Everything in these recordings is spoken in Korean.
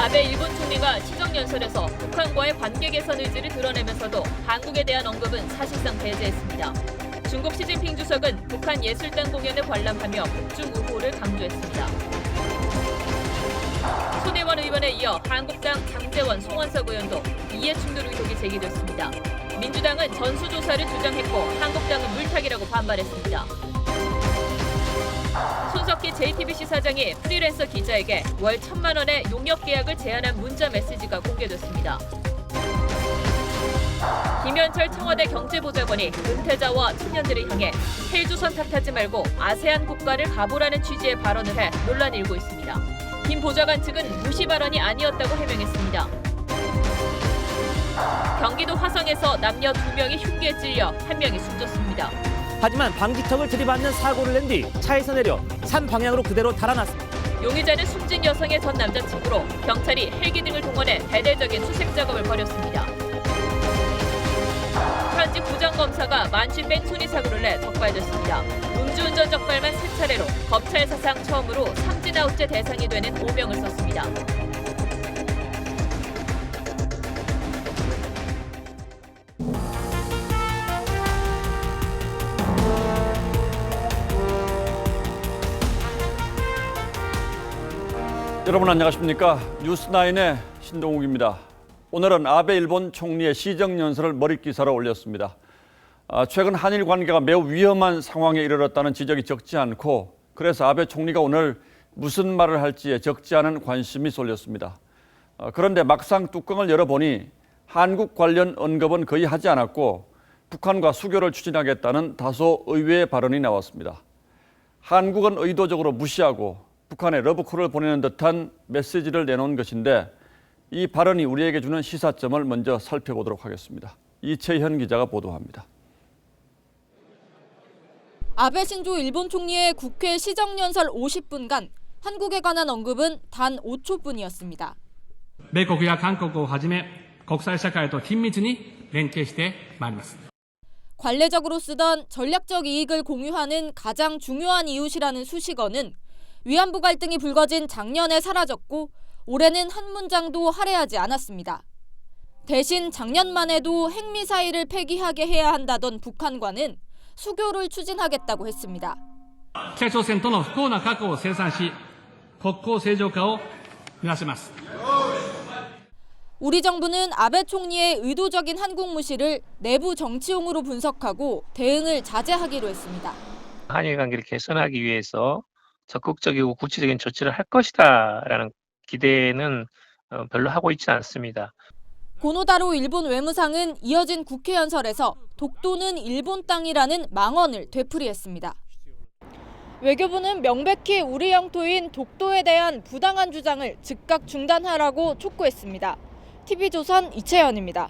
아베 일본 총리가 시정연설에서 북한과의 관계 개선 의지를 드러내면서도 한국에 대한 언급은 사실상 배제했습니다. 중국 시진핑 주석은 북한 예술단 공연을 관람하며 북중 우호를 강조했습니다. 손혜원 의원에 이어 한국당 장제원, 송원석 의원도 이해 충돌 의혹이 제기됐습니다. 민주당은 전수조사를 주장했고 한국당은 물타기라고 반발했습니다. 손석희 JTBC 사장이 프리랜서 기자에게 월 1,000만 원의 용역 계약을 제안한 문자 메시지가 공개됐습니다. 김현철 청와대 경제보좌관이 은퇴자와 청년들을 향해 헬조선 탓하지 말고 아세안 국가를 가보라는 취지의 발언을 해 논란이 일고 있습니다. 김 보좌관 측은 무시 발언이 아니었다고 해명했습니다. 경기도 화성에서 남녀 2명이 흉기에 찔려 1명이 숨졌습니다. 하지만 방지턱을 들이받는 사고를 낸 뒤 차에서 내려 산 방향으로 그대로 달아났습니다. 용의자는 숨진 여성의 전 남자친구로 경찰이 헬기 등을 동원해 대대적인 수색 작업을 벌였습니다. 현직 부장검사가 만취 뺑소니 사고를 내 적발됐습니다. 음주운전 적발만 3차례로 검찰 사상 처음으로 삼진 아웃제 대상이 되는 오명을 썼습니다. 여러분 안녕하십니까? 뉴스9의 신동욱입니다. 오늘은 아베 일본 총리의 시정연설을 머릿기사로 올렸습니다. 최근 한일 관계가 매우 위험한 상황에 이르렀다는 지적이 적지 않고 그래서 아베 총리가 오늘 무슨 말을 할지에 적지 않은 관심이 쏠렸습니다. 그런데 막상 뚜껑을 열어보니 한국 관련 언급은 거의 하지 않았고 북한과 수교를 추진하겠다는 다소 의외의 발언이 나왔습니다. 한국은 의도적으로 무시하고 북한에 러브콜을 보내는 듯한 메시지를 내놓은 것인데 이 발언이 우리에게 주는 시사점을 먼저 살펴보도록 하겠습니다. 이채현 기자가 보도합니다. 아베 신조 일본 총리의 국회 시정연설 50분간 한국에 관한 언급은 단 5초뿐이었습니다. 米国や韓国をはじめ国際社会と緊密に連携してまいります。 관례적으로 쓰던 전략적 이익을 공유하는 가장 중요한 이웃이라는 수식어는 위안부 갈등이 불거진 작년에 사라졌고 올해는 한 문장도 할애하지 않았습니다. 대신 작년만 해도 핵미사일을 폐기하게 해야 한다던 북한과는 수교를 추진하겠다고 했습니다. 北朝鮮との不幸な過去を清算し、国交正常化を目指します。 우리 정부는 아베 총리의 의도적인 한국 무시를 내부 정치용으로 분석하고 대응을 자제하기로 했습니다. 한일 관계를 개선하기 위해서 적극적이고 구체적인 조치를 할 것이다라는 기대는 별로 하고 있지 않습니다. 고노다로 일본 외무상은 이어진 국회 연설에서 독도는 일본 땅이라는 망언을 되풀이했습니다. 외교부는 명백히 우리 영토인 독도에 대한 부당한 주장을 즉각 중단하라고 촉구했습니다. TV조선 이채연입니다.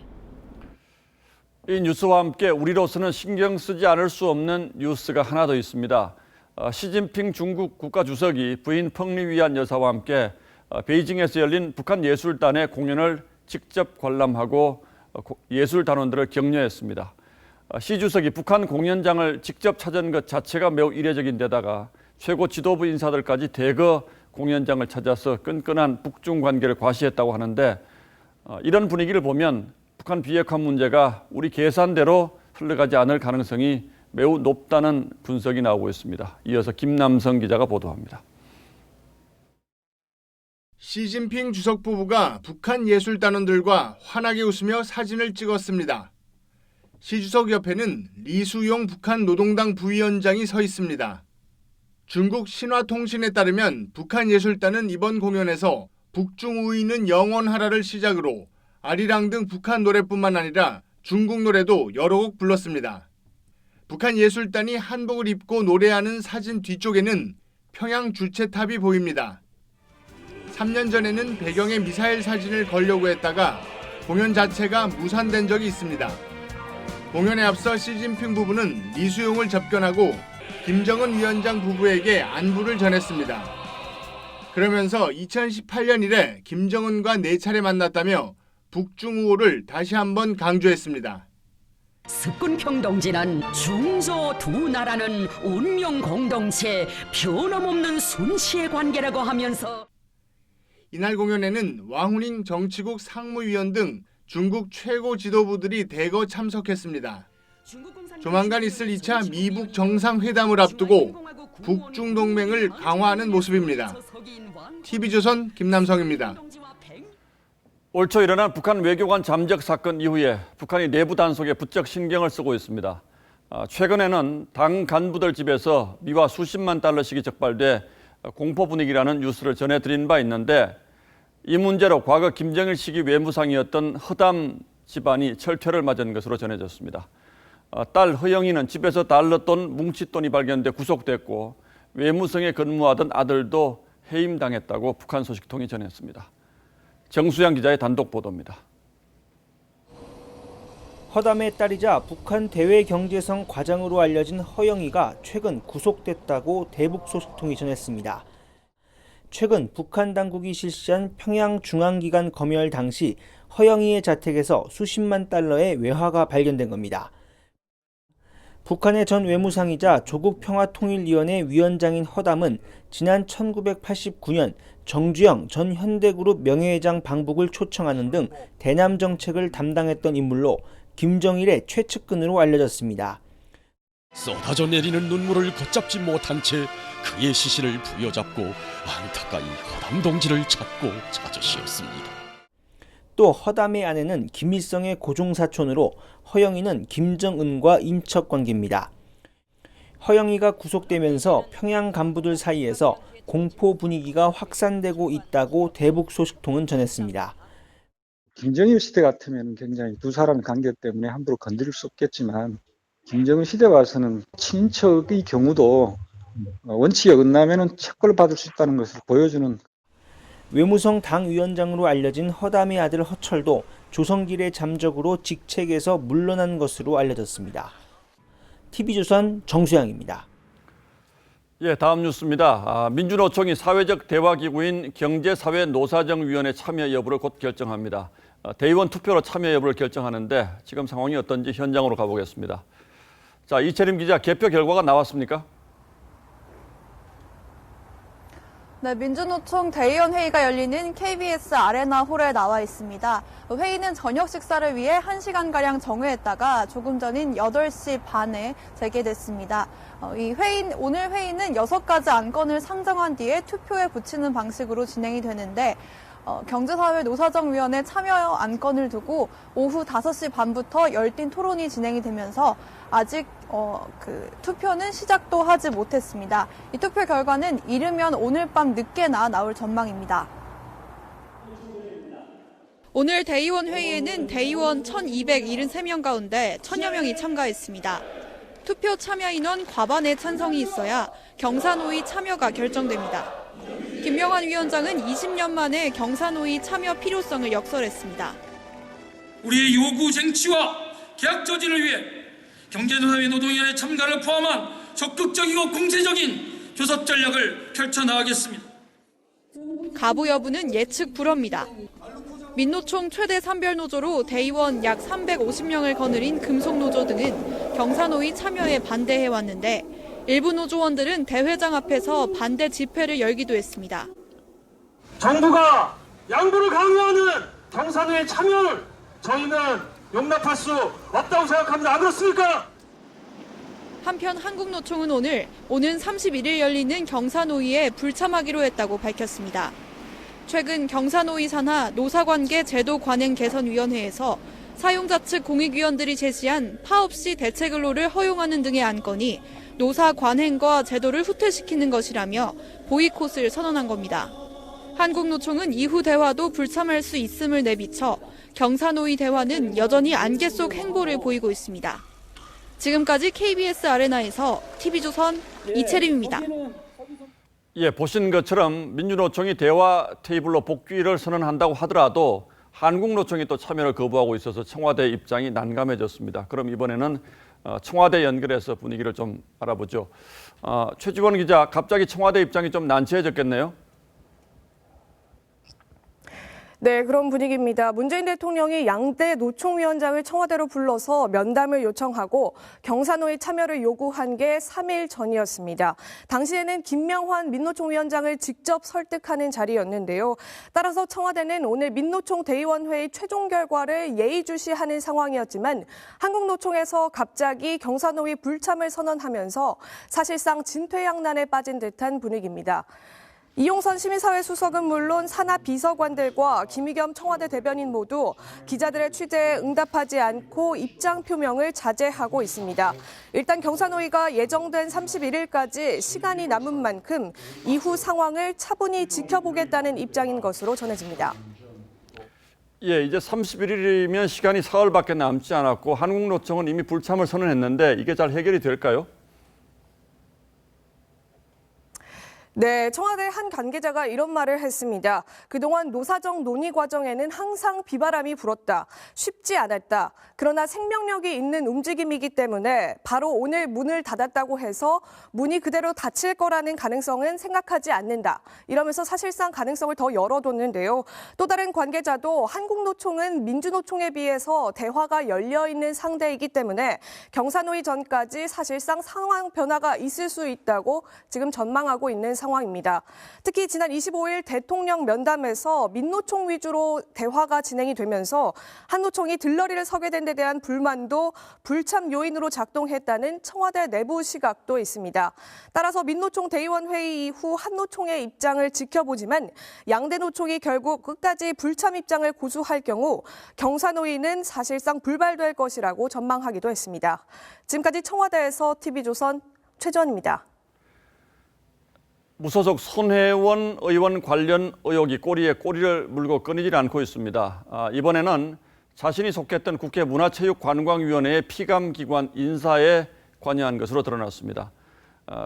이 뉴스와 함께 우리로서는 신경 쓰지 않을 수 없는 뉴스가 하나 더 있습니다. 시진핑 중국 국가주석이 부인 펑리위안 여사와 함께 베이징에서 열린 북한 예술단의 공연을 직접 관람하고 예술단원들을 격려했습니다. 시 주석이 북한 공연장을 직접 찾은 것 자체가 매우 이례적인 데다가 최고 지도부 인사들까지 대거 공연장을 찾아서 끈끈한 북중 관계를 과시했다고 하는데 이런 분위기를 보면 북한 비핵화 문제가 우리 계산대로 흘러가지 않을 가능성이 매우 높다는 분석이 나오고 있습니다. 이어서 김남성 기자가 보도합니다. 시진핑 주석 부부가 북한 예술단원들과 환하게 웃으며 사진을 찍었습니다. 시 주석 옆에는 리수용 북한 노동당 부위원장이 서 있습니다. 중국 신화통신에 따르면 북한 예술단은 이번 공연에서 북중 우위는 영원하라를 시작으로 아리랑 등 북한 노래뿐만 아니라 중국 노래도 여러 곡 불렀습니다. 북한 예술단이 한복을 입고 노래하는 사진 뒤쪽에는 평양 주체탑이 보입니다. 3년 전에는 배경에 미사일 사진을 걸려고 했다가 공연 자체가 무산된 적이 있습니다. 공연에 앞서 시진핑 부부는 리수용을 접견하고 김정은 위원장 부부에게 안부를 전했습니다. 그러면서 2018년 이래 김정은과 4차례 만났다며 북중 우호를 다시 한번 강조했습니다. 석군평동지는 중조 두 나라는 운명 공동체 변함없는 순시의 관계라고 하면서 이날 공연에는 왕후닝 정치국 상무위원 등 중국 최고 지도부들이 대거 참석했습니다. 조만간 있을 2차 미북 정상회담을 앞두고 북중 동맹을 강화하는 모습입니다. TV조선 김남성입니다. 올 초 일어난 북한 외교관 잠적 사건 이후에 북한이 내부 단속에 부쩍 신경을 쓰고 있습니다. 최근에는 당 간부들 집에서 미화 수십만 달러씩이 적발돼 공포 분위기라는 뉴스를 전해드린 바 있는데 이 문제로 과거 김정일 시기 외무상이었던 허담 집안이 철퇴를 맞은 것으로 전해졌습니다. 딸 허영이는 집에서 달러 돈, 뭉칫돈이 발견돼 구속됐고 외무성에 근무하던 아들도 해임당했다고 북한 소식통이 전했습니다. 정수양 기자의 단독 보도입니다. 허담의 딸이자 북한 대외경제성 과장으로 알려진 허영이가 최근 구속됐다고 대북 소식통이 전했습니다. 최근 북한 당국이 실시한 평양중앙기관 검열 당시 허영이의 자택에서 수십만 달러의 외화가 발견된 겁니다. 북한의 전 외무상이자 조국평화통일위원회 위원장인 허담은 지난 1989년 정주영 전 현대그룹 명예회장 방북을 초청하는 등 대남 정책을 담당했던 인물로 김정일의 최측근으로 알려졌습니다. 쏟아져 내리는 눈물을 걷잡지 못한 채 그의 시신을 부여잡고 안타까이 허담 동지를 찾으시었습니다. 또 허담의 아내는 김일성의 고종사촌으로 허영이는 김정은과 인척 관계입니다. 허영이가 구속되면서 평양 간부들 사이에서 공포 분위기가 확산되고 있다고 대북 소식통은 전했습니다. 김정일 시대 같으면 굉장히 두 사람 관계 때문에 함부로 건드릴 수 없겠지만 김정은 시대 와서는 친인척의 경우도 원칙에 어긋나면 처벌을 받을 수 있다는 것을 보여주는. 외무성 당위원장으로 알려진 허담의 아들 허철도 조성길의 잠적으로 직책에서 물러난 것으로 알려졌습니다. TV조선 정수양입니다. 예, 다음 뉴스입니다. 민주노총이 사회적 대화기구인 경제사회노사정위원회 참여 여부를 곧 결정합니다. 대의원 투표로 참여 여부를 결정하는데 지금 상황이 어떤지 현장으로 가보겠습니다. 자, 이채림 기자, 개표 결과가 나왔습니까? 네, 민주노총 대의원 회의가 열리는 KBS 아레나 홀에 나와 있습니다. 회의는 저녁 식사를 위해 1시간가량 정회했다가 조금 전인 8시 반에 재개됐습니다. 오늘 회의는 6가지 안건을 상정한 뒤에 투표에 붙이는 방식으로 진행이 되는데 경제사회노사정위원회 참여 안건을 두고 오후 5시 반부터 열띤 토론이 진행이 되면서 아직 투표는 시작도 하지 못했습니다. 이 투표 결과는 이르면 오늘 밤 늦게나 나올 전망입니다. 오늘 대의원 회의에는 대의원 1,273명 가운데 1,000여 명이 참가했습니다. 투표 참여 인원 과반의 찬성이 있어야 경사노위 참여가 결정됩니다. 김명환 위원장은 20년 만에 경사노위 참여 필요성을 역설했습니다. 우리의 요구 쟁취와 계약 저지를 위해 경제노사회 노동위원회 참가를 포함한 적극적이고 공세적인 교섭 전략을 펼쳐나가겠습니다. 가부 여부는 예측 불허입니다. 민노총 최대 산별노조로 대의원 약 350명을 거느린 금속노조 등은 경사노위 참여에 반대해왔는데 일부 노조원들은 대회장 앞에서 반대 집회를 열기도 했습니다. 정부가 양보를 강요하는 경사노위의 참여를 저희는 용납할 수 없다고 생각합니다. 안 그렇습니까? 한편 한국노총은 오는 31일 열리는 경사노위에 불참하기로 했다고 밝혔습니다. 최근 경사노위 산하 노사관계 제도 관행 개선위원회에서 사용자 측 공익위원들이 제시한 파업 시 대체 근로를 허용하는 등의 안건이 노사 관행과 제도를 후퇴시키는 것이라며 보이콧을 선언한 겁니다. 한국노총은 이후 대화도 불참할 수 있음을 내비쳐 경사노위 대화는 여전히 안개 속 행보를 보이고 있습니다. 지금까지 KBS 아레나에서 TV조선 이채림입니다. 예, 보신 것처럼 민주노총이 대화 테이블로 복귀를 선언한다고 하더라도 한국노총이 또 참여를 거부하고 있어서 청와대 입장이 난감해졌습니다. 그럼 이번에는 청와대 연결해서 분위기를 좀 알아보죠. 최지원 기자, 갑자기 청와대 입장이 좀 난처해졌겠네요? 네, 그런 분위기입니다. 문재인 대통령이 양대 노총위원장을 청와대로 불러서 면담을 요청하고 경사노위 참여를 요구한 게 3일 전이었습니다. 당시에는 김명환 민노총위원장을 직접 설득하는 자리였는데요. 따라서 청와대는 오늘 민노총 대의원회의 최종 결과를 예의주시하는 상황이었지만 한국노총에서 갑자기 경사노위 불참을 선언하면서 사실상 진퇴양난에 빠진 듯한 분위기입니다. 이용선 시민사회 수석은 물론 산하 비서관들과 김의겸 청와대 대변인 모두 기자들의 취재에 응답하지 않고 입장 표명을 자제하고 있습니다. 일단 경사노위가 예정된 31일까지 시간이 남은 만큼 이후 상황을 차분히 지켜보겠다는 입장인 것으로 전해집니다. 예, 이제 31일이면 시간이 사흘밖에 남지 않았고 한국노총은 이미 불참을 선언했는데 이게 잘 해결이 될까요? 네, 청와대 한 관계자가 이런 말을 했습니다. 그동안 노사정 논의 과정에는 항상 비바람이 불었다. 쉽지 않았다. 그러나 생명력이 있는 움직임이기 때문에 바로 오늘 문을 닫았다고 해서 문이 그대로 닫힐 거라는 가능성은 생각하지 않는다. 이러면서 사실상 가능성을 더 열어뒀는데요. 또 다른 관계자도 한국노총은 민주노총에 비해서 대화가 열려있는 상대이기 때문에 경사노위 전까지 사실상 상황 변화가 있을 수 있다고 지금 전망하고 있는 상황입니다. 특히 지난 25일 대통령 면담에서 민노총 위주로 대화가 진행이 되면서 한노총이 들러리를 서게 된 데 대한 불만도 불참 요인으로 작동했다는 청와대 내부 시각도 있습니다. 따라서 민노총 대의원 회의 이후 한노총의 입장을 지켜보지만 양대 노총이 결국 끝까지 불참 입장을 고수할 경우 경사노위는 사실상 불발될 것이라고 전망하기도 했습니다. 지금까지 청와대에서 TV조선 최전입니다. 무소속 손혜원 의원 관련 의혹이 꼬리에 꼬리를 물고 끊이질 않고 있습니다. 이번에는 자신이 속했던 국회 문화체육관광위원회의 피감기관 인사에 관여한 것으로 드러났습니다.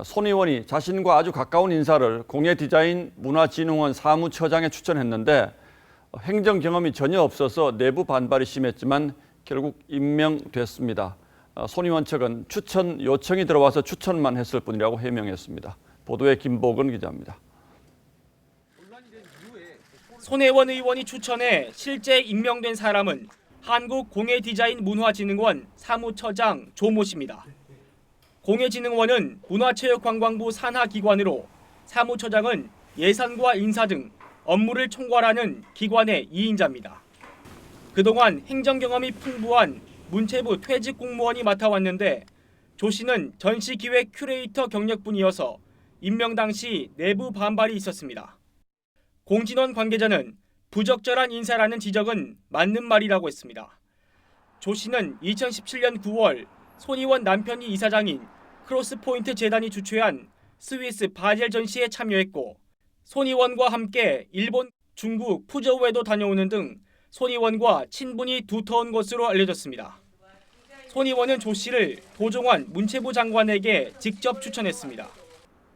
손 의원이 자신과 아주 가까운 인사를 공예디자인 문화진흥원 사무처장에 추천했는데 행정 경험이 전혀 없어서 내부 반발이 심했지만 결국 임명됐습니다. 손 의원 측은 추천 요청이 들어와서 추천만 했을 뿐이라고 해명했습니다. 보도에 김보근 기자입니다. 손혜원 의원이 추천해 실제 임명된 사람은 한국공예디자인문화진흥원 사무처장 조모 씨입니다. 공예진흥원은 문화체육관광부 산하기관으로 사무처장은 예산과 인사 등 업무를 총괄하는 기관의 2인자입니다. 그동안 행정 경험이 풍부한 문체부 퇴직 공무원이 맡아왔는데 조 씨는 전시기획 큐레이터 경력뿐이어서 임명 당시 내부 반발이 있었습니다. 공진원 관계자는 부적절한 인사라는 지적은 맞는 말이라고 했습니다. 조 씨는 2017년 9월 손 의원 남편이 이사장인 크로스포인트 재단이 주최한 스위스 바젤 전시에 참여했고 손 의원과 함께 일본, 중국, 푸저우에도 다녀오는 등 손 의원과 친분이 두터운 것으로 알려졌습니다. 손 의원은 조 씨를 도종환 문체부 장관에게 직접 추천했습니다.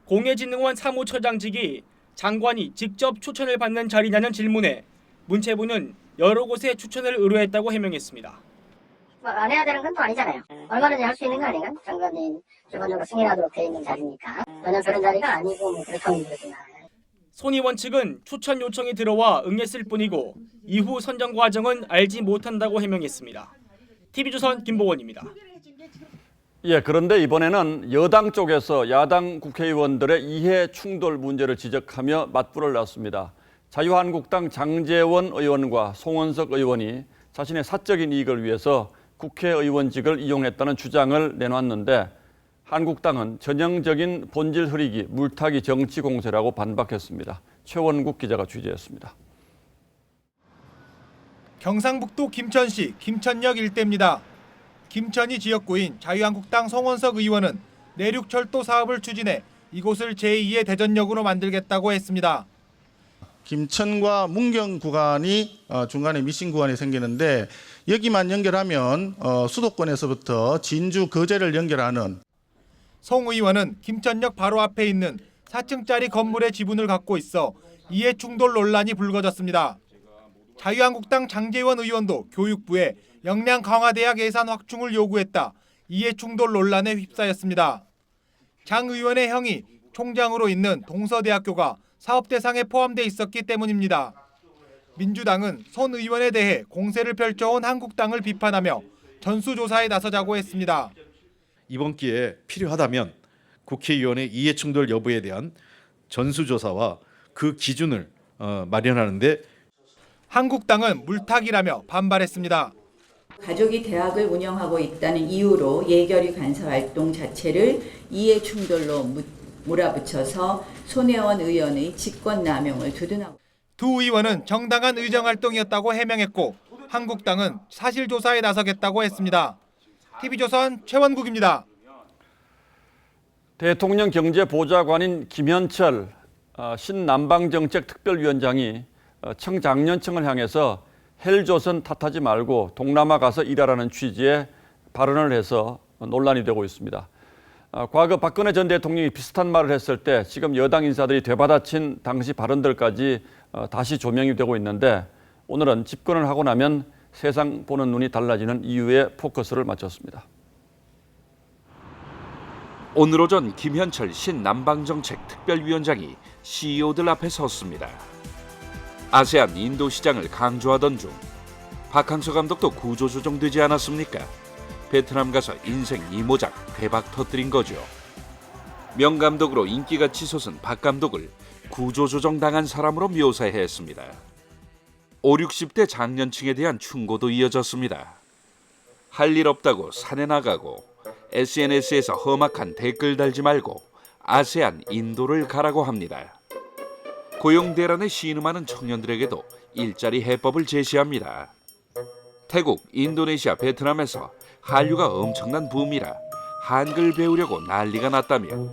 공예진흥원 사무처장직이 장관이 직접 추천을 받는 자리냐는 질문에 문체부는 여러 곳에 추천을 의뢰했다고 해명했습니다. 안 해야 되는 건 또 아니잖아요. 얼마든지 할 수 있는 거 아닌가? 장관님 기본적으로 승인하도록 돼 있는 자리니까. 전혀 그런 자리가 아니고 그렇게 하면 되구나. 손 의원 측은 추천 요청이 들어와 응했을 뿐이고 이후 선정 과정은 알지 못한다고 해명했습니다. TV조선 김보원입니다. 예, 그런데 이번에는 여당 쪽에서 야당 국회의원들의 이해 충돌 문제를 지적하며 맞불을 놨습니다. 자유한국당 장제원 의원과 송원석 의원이 자신의 사적인 이익을 위해서 국회의원직을 이용했다는 주장을 내놨는데 한국당은 전형적인 본질 흐리기, 물타기 정치 공세라고 반박했습니다. 최원국 기자가 취재했습니다. 경상북도 김천시 김천역 일대입니다. 김천이 지역구인 자유한국당 송원석 의원은 내륙철도 사업을 추진해 이곳을 제2의 대전역으로 만들겠다고 했습니다. 김천과 문경 구간이 중간에 미신 구간이 생기는데 여기만 연결하면 수도권에서부터 진주, 거제를 연결하는. 송 의원은 김천역 바로 앞에 있는 4층짜리 건물의 지분을 갖고 있어 이해 충돌 논란이 불거졌습니다. 자유한국당 장제원 의원도 교육부에 역량 강화대학 예산 확충을 요구했다. 이해 충돌 논란에 휩싸였습니다. 장 의원의 형이 총장으로 있는 동서대학교가 사업 대상에 포함돼 있었기 때문입니다. 민주당은 손 의원에 대해 공세를 펼쳐온 한국당을 비판하며 전수조사에 나서자고 했습니다. 이번 기회에 필요하다면 국회의원의 이해충돌 여부에 대한 전수조사와 그 기준을 마련하는데 한국당은 물타기라며 반발했습니다. 가족이 대학을 운영하고 있다는 이유로 예결위 간사 활동 자체를 이해충돌로 몰아붙여서 손혜원 의원의 직권남용을 두둔하고 두 의원은 정당한 의정활동이었다고 해명했고 한국당은 사실조사에 나서겠다고 했습니다. TV조선 최원국입니다. 대통령 경제보좌관인 김현철 신남방정책특별위원장이 청장년층을 향해서 헬조선 탓하지 말고 동남아 가서 일하라는 취지의 발언을 해서 논란이 되고 있습니다. 과거 박근혜 전 대통령이 비슷한 말을 했을 때 지금 여당 인사들이 되받아친 당시 발언들까지 다시 조명이 되고 있는데 오늘은 집권을 하고 나면 세상 보는 눈이 달라지는 이유에 포커스를 맞췄습니다. 오늘 오전 김현철 신남방정책특별위원장이 CEO들 앞에 섰습니다. 아세안 인도 시장을 강조하던 중 박항서 감독도 구조조정되지 않았습니까? 베트남 가서 인생 2모작 대박 터뜨린 거죠. 명감독으로 인기가 치솟은 박 감독을 구조조정 당한 사람으로 묘사했습니다. 5, 60대 장년층에 대한 충고도 이어졌습니다. 할 일 없다고 산에 나가고 SNS에서 험악한 댓글 달지 말고 아세안 인도를 가라고 합니다. 고용 대란에 신음하는 청년들에게도 일자리 해법을 제시합니다. 태국, 인도네시아, 베트남에서 한류가 엄청난 붐이라 한글 배우려고 난리가 났다며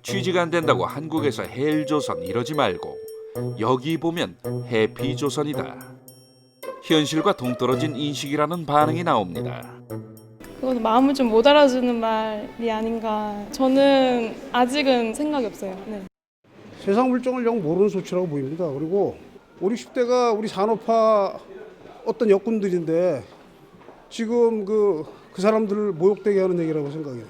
취직 안 된다고 한국에서 헬조선 이러지 말고 여기 보면 해피조선이다. 현실과 동떨어진 인식이라는 반응이 나옵니다. 그건 마음을 좀 못 알아주는 말이 아닌가. 저는 아직은 생각이 없어요. 네. 세상 물정을 영 모르는 소치라고 보입니다. 그리고 5, 60대가 우리 산업화 어떤 역군들인데 지금 그 사람들을 모욕되게 하는 얘기라고 생각해요.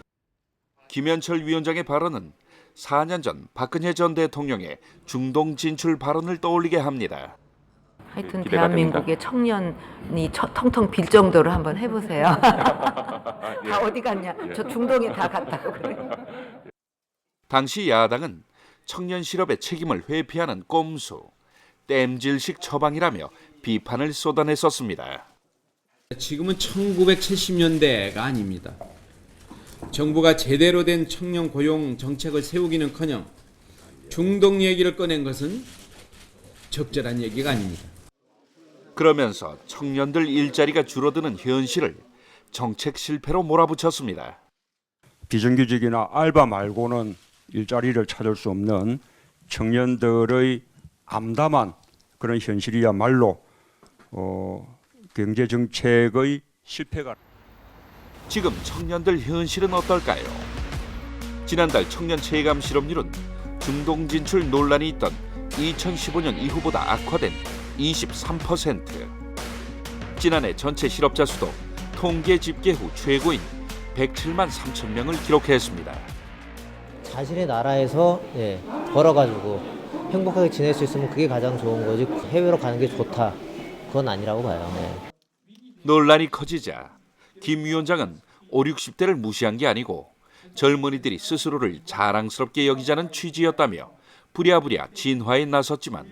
김현철 위원장의 발언은 4년 전 박근혜 전 대통령의 중동 진출 발언을 떠올리게 합니다. 하여튼 대한민국의 청년이 텅텅 빌 정도로 한번 해보세요. 다 어디 갔냐? 저 중동에 다 갔다고 그래요. 당시 야당은 청년 실업의 책임을 회피하는 꼼수, 땜질식 처방이라며 비판을 쏟아냈었습니다. 지금은 1970년대가 아닙니다. 정부가 제대로 된 청년 고용 정책을 세우기는커녕 중동 얘기를 꺼낸 것은 적절한 얘기가 아닙니다. 그러면서 청년들 일자리가 줄어드는 현실을 정책 실패로 몰아붙였습니다. 비정규직이나 알바 말고는 일자리를 찾을 수 없는 청년들의 암담한 그런 현실이야말로 경제정책의 실패가. 지금 청년들 현실은 어떨까요? 지난달 청년 체감 실업률은 중동 진출 논란이 있던 2015년 이후보다 악화된 23%. 지난해 전체 실업자 수도 통계 집계 후 최고인 107만 3천 명을 기록했습니다. 자신의 나라에서 벌어가지고 행복하게 지낼 수 있으면 그게 가장 좋은 거지 해외로 가는 게 좋다. 그건 아니라고 봐요. 논란이 커지자 김 위원장은 5, 60대를 무시한 게 아니고 젊은이들이 스스로를 자랑스럽게 여기자는 취지였다며 부랴부랴 진화에 나섰지만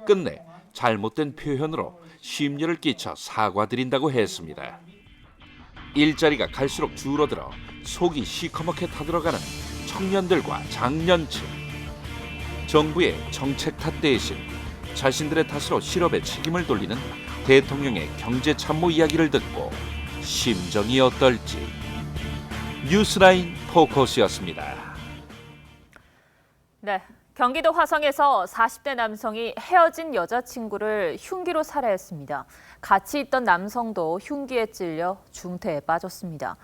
끝내 잘못된 표현으로 심려를 끼쳐 사과드린다고 했습니다. 일자리가 갈수록 줄어들어 속이 시커멓게 타들어가는 청년들과 장년층. 정부의 정책 탓 대신 자신들의 탓으로 실업에 책임을 돌리는 대통령의 경제참모 이야기를 듣고 심정이 어떨지. 뉴스라인 포커스였습니다. 네, 경기도 화성에서 40대 남성이 헤어진 여자친구를 흉기로 살해했습니다. 같이 있던 남성도 흉기에 찔려 중태에 빠졌습니다.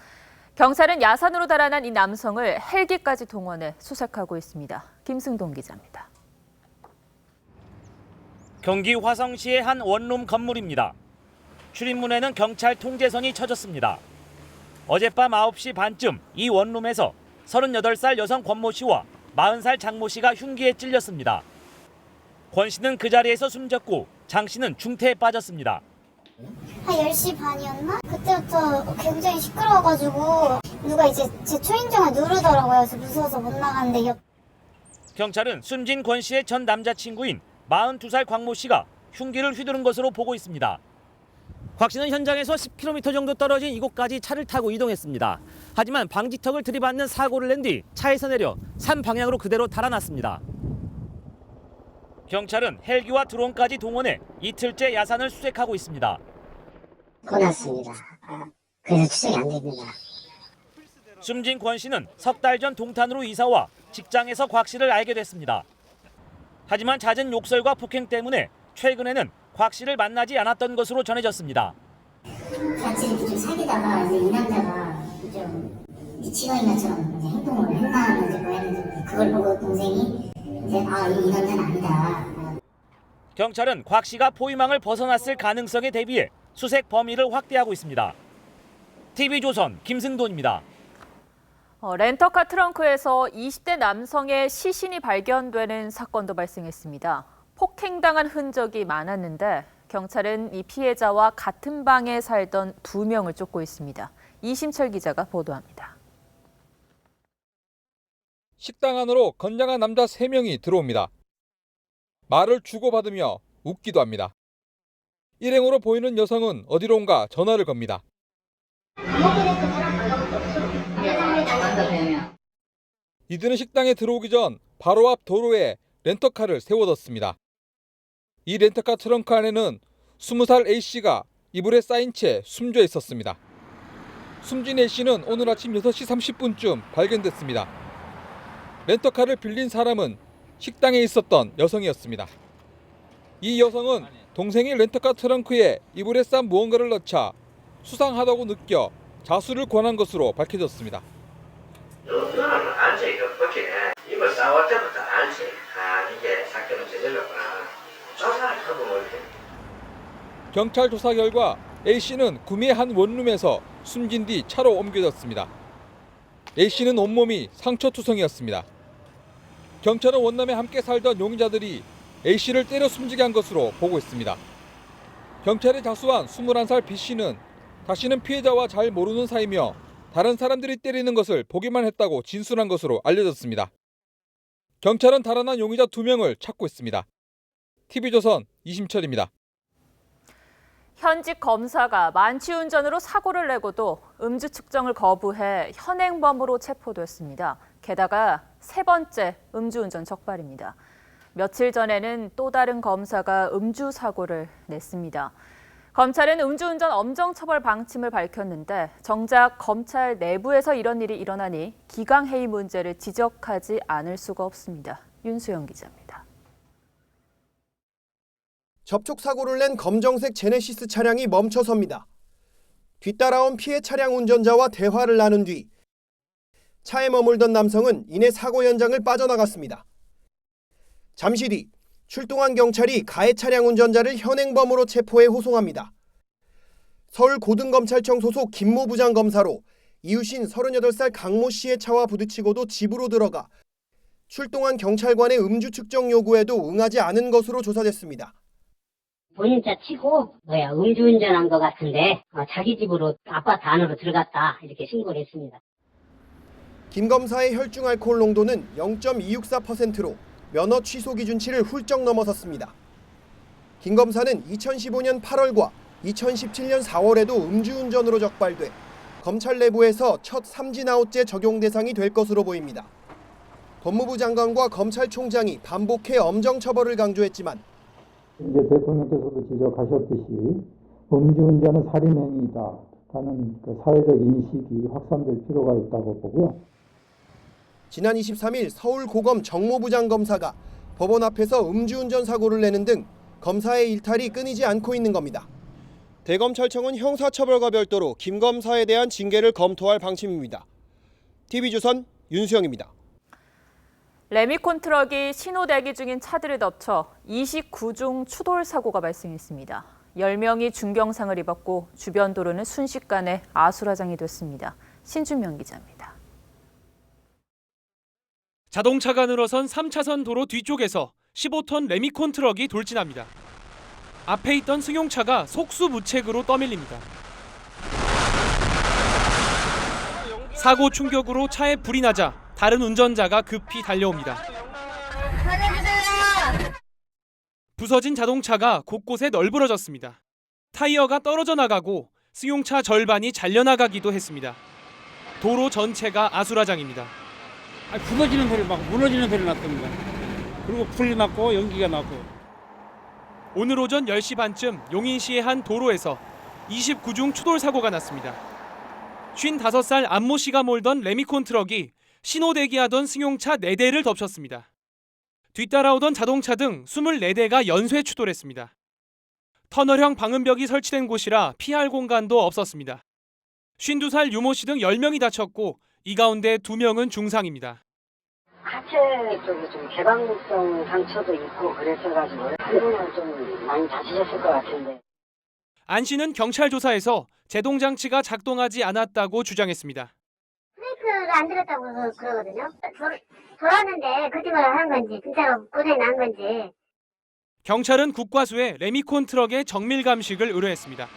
경찰은 야산으로 달아난 이 남성을 헬기까지 동원해 수색하고 있습니다. 김승동 기자입니다. 경기 화성시의 한 원룸 건물입니다. 출입문에는 경찰 통제선이 쳐졌습니다. 어젯밤 9시 반쯤 이 원룸에서 38살 여성 권모 씨와 40살 장모 씨가 흉기에 찔렸습니다. 권 씨는 그 자리에서 숨졌고 장 씨는 중태에 빠졌습니다. 한 10시 반이었나? 그때부터 굉장히 시끄러워가지고 누가 이제 제 초인종을 누르더라고요. 그래서 무서워서 못 나갔는데 경찰은 숨진 권 씨의 전 남자친구인 42살 광모 씨가 흉기를 휘두른 것으로 보고 있습니다. 곽 씨는 현장에서 10km 정도 떨어진 이곳까지 차를 타고 이동했습니다. 하지만 방지턱을 들이받는 사고를 낸 뒤 차에서 내려 산 방향으로 그대로 달아났습니다. 경찰은 헬기와 드론까지 동원해 이틀째 야산을 수색하고 있습니다. 끝났습니다. 그래서 추적이 안 됩니다. 숨진 권 씨는 석 달 전 동탄으로 이사와 직장에서 곽 씨를 알게 됐습니다. 하지만 잦은 욕설과 폭행 때문에 최근에는 곽 씨를 만나지 않았던 것으로 전해졌습니다. 같이 이렇게 좀 사귀다가 이제 이 남자가 좀 미치광이 것처럼 이제 행동을 했나 이제 뭐 했는지 그걸 보고 동생이 이제 이 남자는 아니다. 경찰은 곽 씨가 포위망을 벗어났을 가능성에 대비해 수색 범위를 확대하고 있습니다. TV조선 김승돈입니다. 렌터카 트렁크에서 20대 남성의 시신이 발견되는 사건도 발생했습니다. 폭행당한 흔적이 많았는데 경찰은 이 피해자와 같은 방에 살던 2명을 쫓고 있습니다. 이심철 기자가 보도합니다. 식당 안으로 건장한 남자 3명이 들어옵니다. 말을 주고받으며 웃기도 합니다. 일행으로 보이는 여성은 어디론가 전화를 겁니다. 이들은 식당에 들어오기 전 바로 앞 도로에 렌터카를 세워뒀습니다. 이 렌터카 트렁크 안에는 20살 A씨가 이불에 쌓인 채 숨져 있었습니다. 숨진 A씨는 오늘 아침 6시 30분쯤 발견됐습니다. 렌터카를 빌린 사람은 식당에 있었던 여성이었습니다. 이 여성은 동생이 렌터카 트렁크에 이불에 싼 무언가를 넣자 수상하다고 느껴 자수를 권한 것으로 밝혀졌습니다. 알지, 이거 싸울 때부터 알지. 이게 사건을 저질렀구나. 조사를 하고 뭐 이렇게. 경찰 조사 결과 A씨는 구미의 한 원룸에서 숨진 뒤 차로 옮겨졌습니다. A씨는 온몸이 상처투성이었습니다. 경찰은 원룸에 함께 살던 용의자들이 A씨를 때려 숨지게 한 것으로 보고 있습니다. 경찰이 자수한 21살 B씨는 다시는 피해자와 잘 모르는 사이며 다른 사람들이 때리는 것을 보기만 했다고 진술한 것으로 알려졌습니다. 경찰은 달아난 용의자 2명을 찾고 있습니다. TV조선 이심철입니다. 현직 검사가 만취운전으로 사고를 내고도 음주 측정을 거부해 현행범으로 체포됐습니다. 게다가 3번째 음주운전 적발입니다. 며칠 전에는 또 다른 검사가 음주 사고를 냈습니다. 검찰은 음주운전 엄정처벌 방침을 밝혔는데 정작 검찰 내부에서 이런 일이 일어나니 기강회의 문제를 지적하지 않을 수가 없습니다. 윤수영 기자입니다. 접촉사고를 낸 검정색 제네시스 차량이 멈춰섭니다. 뒤따라온 피해 차량 운전자와 대화를 나눈 뒤 차에 머물던 남성은 이내 사고 현장을 빠져나갔습니다. 잠시 뒤 출동한 경찰이 가해 차량 운전자를 현행범으로 체포해 호송합니다. 서울고등검찰청 소속 김모 부장검사로 이웃인 38살 강모 씨의 차와 부딪히고도 집으로 들어가 출동한 경찰관의 음주 측정 요구에도 응하지 않은 것으로 조사됐습니다. 본인 차 치고 음주운전한 것 같은데 자기 집으로 아파트 안으로 들어갔다 이렇게 신고를 했습니다. 김 검사의 혈중 알코올 농도는 0.264%로 면허 취소 기준치를 훌쩍 넘어섰습니다. 김 검사는 2015년 8월과 2017년 4월에도 음주운전으로 적발돼 검찰 내부에서 첫 삼진아웃제 적용 대상이 될 것으로 보입니다. 법무부 장관과 검찰총장이 반복해 엄정 처벌을 강조했지만 이제 대통령께서도 지적하셨듯이 음주운전은 살인행위다라는 사회적 인식이 확산될 필요가 있다고 보고요. 지난 23일 서울고검 정모부장검사가 법원 앞에서 음주운전 사고를 내는 등 검사의 일탈이 끊이지 않고 있는 겁니다. 대검찰청은 형사처벌과 별도로 김 검사에 대한 징계를 검토할 방침입니다. TV조선 윤수영입니다. 레미콘 트럭이 신호 대기 중인 차들을 덮쳐 29중 추돌 사고가 발생했습니다. 10명이 중경상을 입었고 주변 도로는 순식간에 아수라장이 됐습니다. 신준명 기자입니다. 자동차가 늘어선 3차선 도로 뒤쪽에서 15톤 레미콘 트럭이 돌진합니다. 앞에 있던 승용차가 속수무책으로 떠밀립니다. 사고 충격으로 차에 불이 나자 다른 운전자가 급히 달려옵니다. 부서진 자동차가 곳곳에 널브러졌습니다. 타이어가 떨어져 나가고 승용차 절반이 잘려나가기도 했습니다. 도로 전체가 아수라장입니다. 부서지는 소리 막 무너지는 소리 났습니다. 그리고 불이 났고 연기가 나고. 오늘 오전 10시 반쯤 용인시의 한 도로에서 29중 추돌 사고가 났습니다. 55살 안모 씨가 몰던 레미콘 트럭이 신호 대기하던 승용차 4대를 덮쳤습니다. 뒤따라오던 자동차 등 24대가 연쇄 추돌했습니다. 터널형 방음벽이 설치된 곳이라 피할 공간도 없었습니다. 52살 유모 씨 등 10명이 다쳤고 이 가운데 2명은 중상입니다. 하체 쪽에 좀 개방성 상처도 있고 그랬어가지고 한 분은 좀 많이 다치셨을 것 같은데. 안 씨는 경찰 조사에서 제동장치가 작동하지 않았다고 주장했습니다. 브레이크를 안 들었다고 그러거든요. 돌았는데 거짓말을 한 건지 진짜로 고장이 난 건지. 경찰은 국과수에 레미콘 트럭의 정밀 감식을 의뢰했습니다.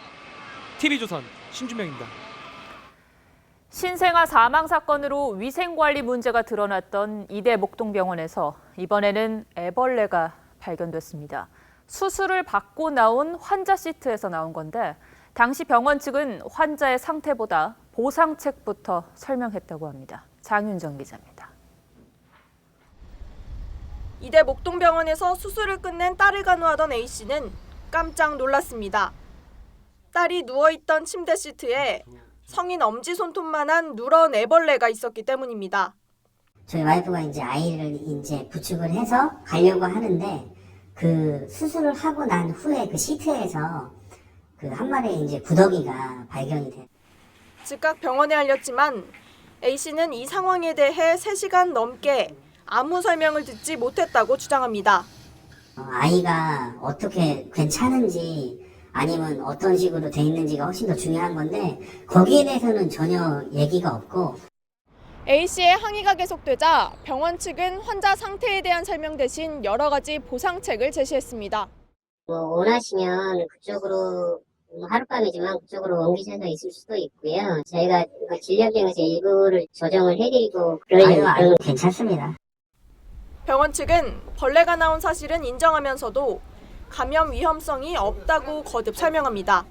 TV조선 신준명입니다. 신생아 사망 사건으로 위생관리 문제가 드러났던 이대 목동병원에서 이번에는 애벌레가 발견됐습니다. 수술을 받고 나온 환자 시트에서 나온 건데 당시 병원 측은 환자의 상태보다 보상책부터 설명했다고 합니다. 장윤정 기자입니다. 이대 목동병원에서 수술을 끝낸 딸을 간호하던 A씨는 깜짝 놀랐습니다. 딸이 누워있던 침대 시트에 성인 엄지손톱만한 누런 애벌레가 있었기 때문입니다. 저희 와이프가 이제 아이를 이제 부축을 해서 가려고 하는데 그 수술을 하고 난 후에 그 시트에서 그 한 마리의 이제 구더기가 발견이 돼요. 즉각 병원에 알렸지만 A씨는 이 상황에 대해 3시간 넘게 아무 설명을 듣지 못했다고 주장합니다. 아이가 어떻게 괜찮은지 아니면 어떤 식으로 돼 있는지가 훨씬 더 중요한 건데 거기에 대해서는 전혀 얘기가 없고. A씨의 항의가 계속되자 병원 측은 환자 상태에 대한 설명 대신 여러 가지 보상책을 제시했습니다. 원하시면 그쪽으로 하룻밤이지만 그쪽으로 옮기셔서 있을 수도 있고요. 저희가 진료 비용에서 일부를 조정을 해드리고 그러면 괜찮습니다. 병원 측은 벌레가 나온 사실은 인정하면서도 감염 위험성이 없다고 거듭 설명합니다.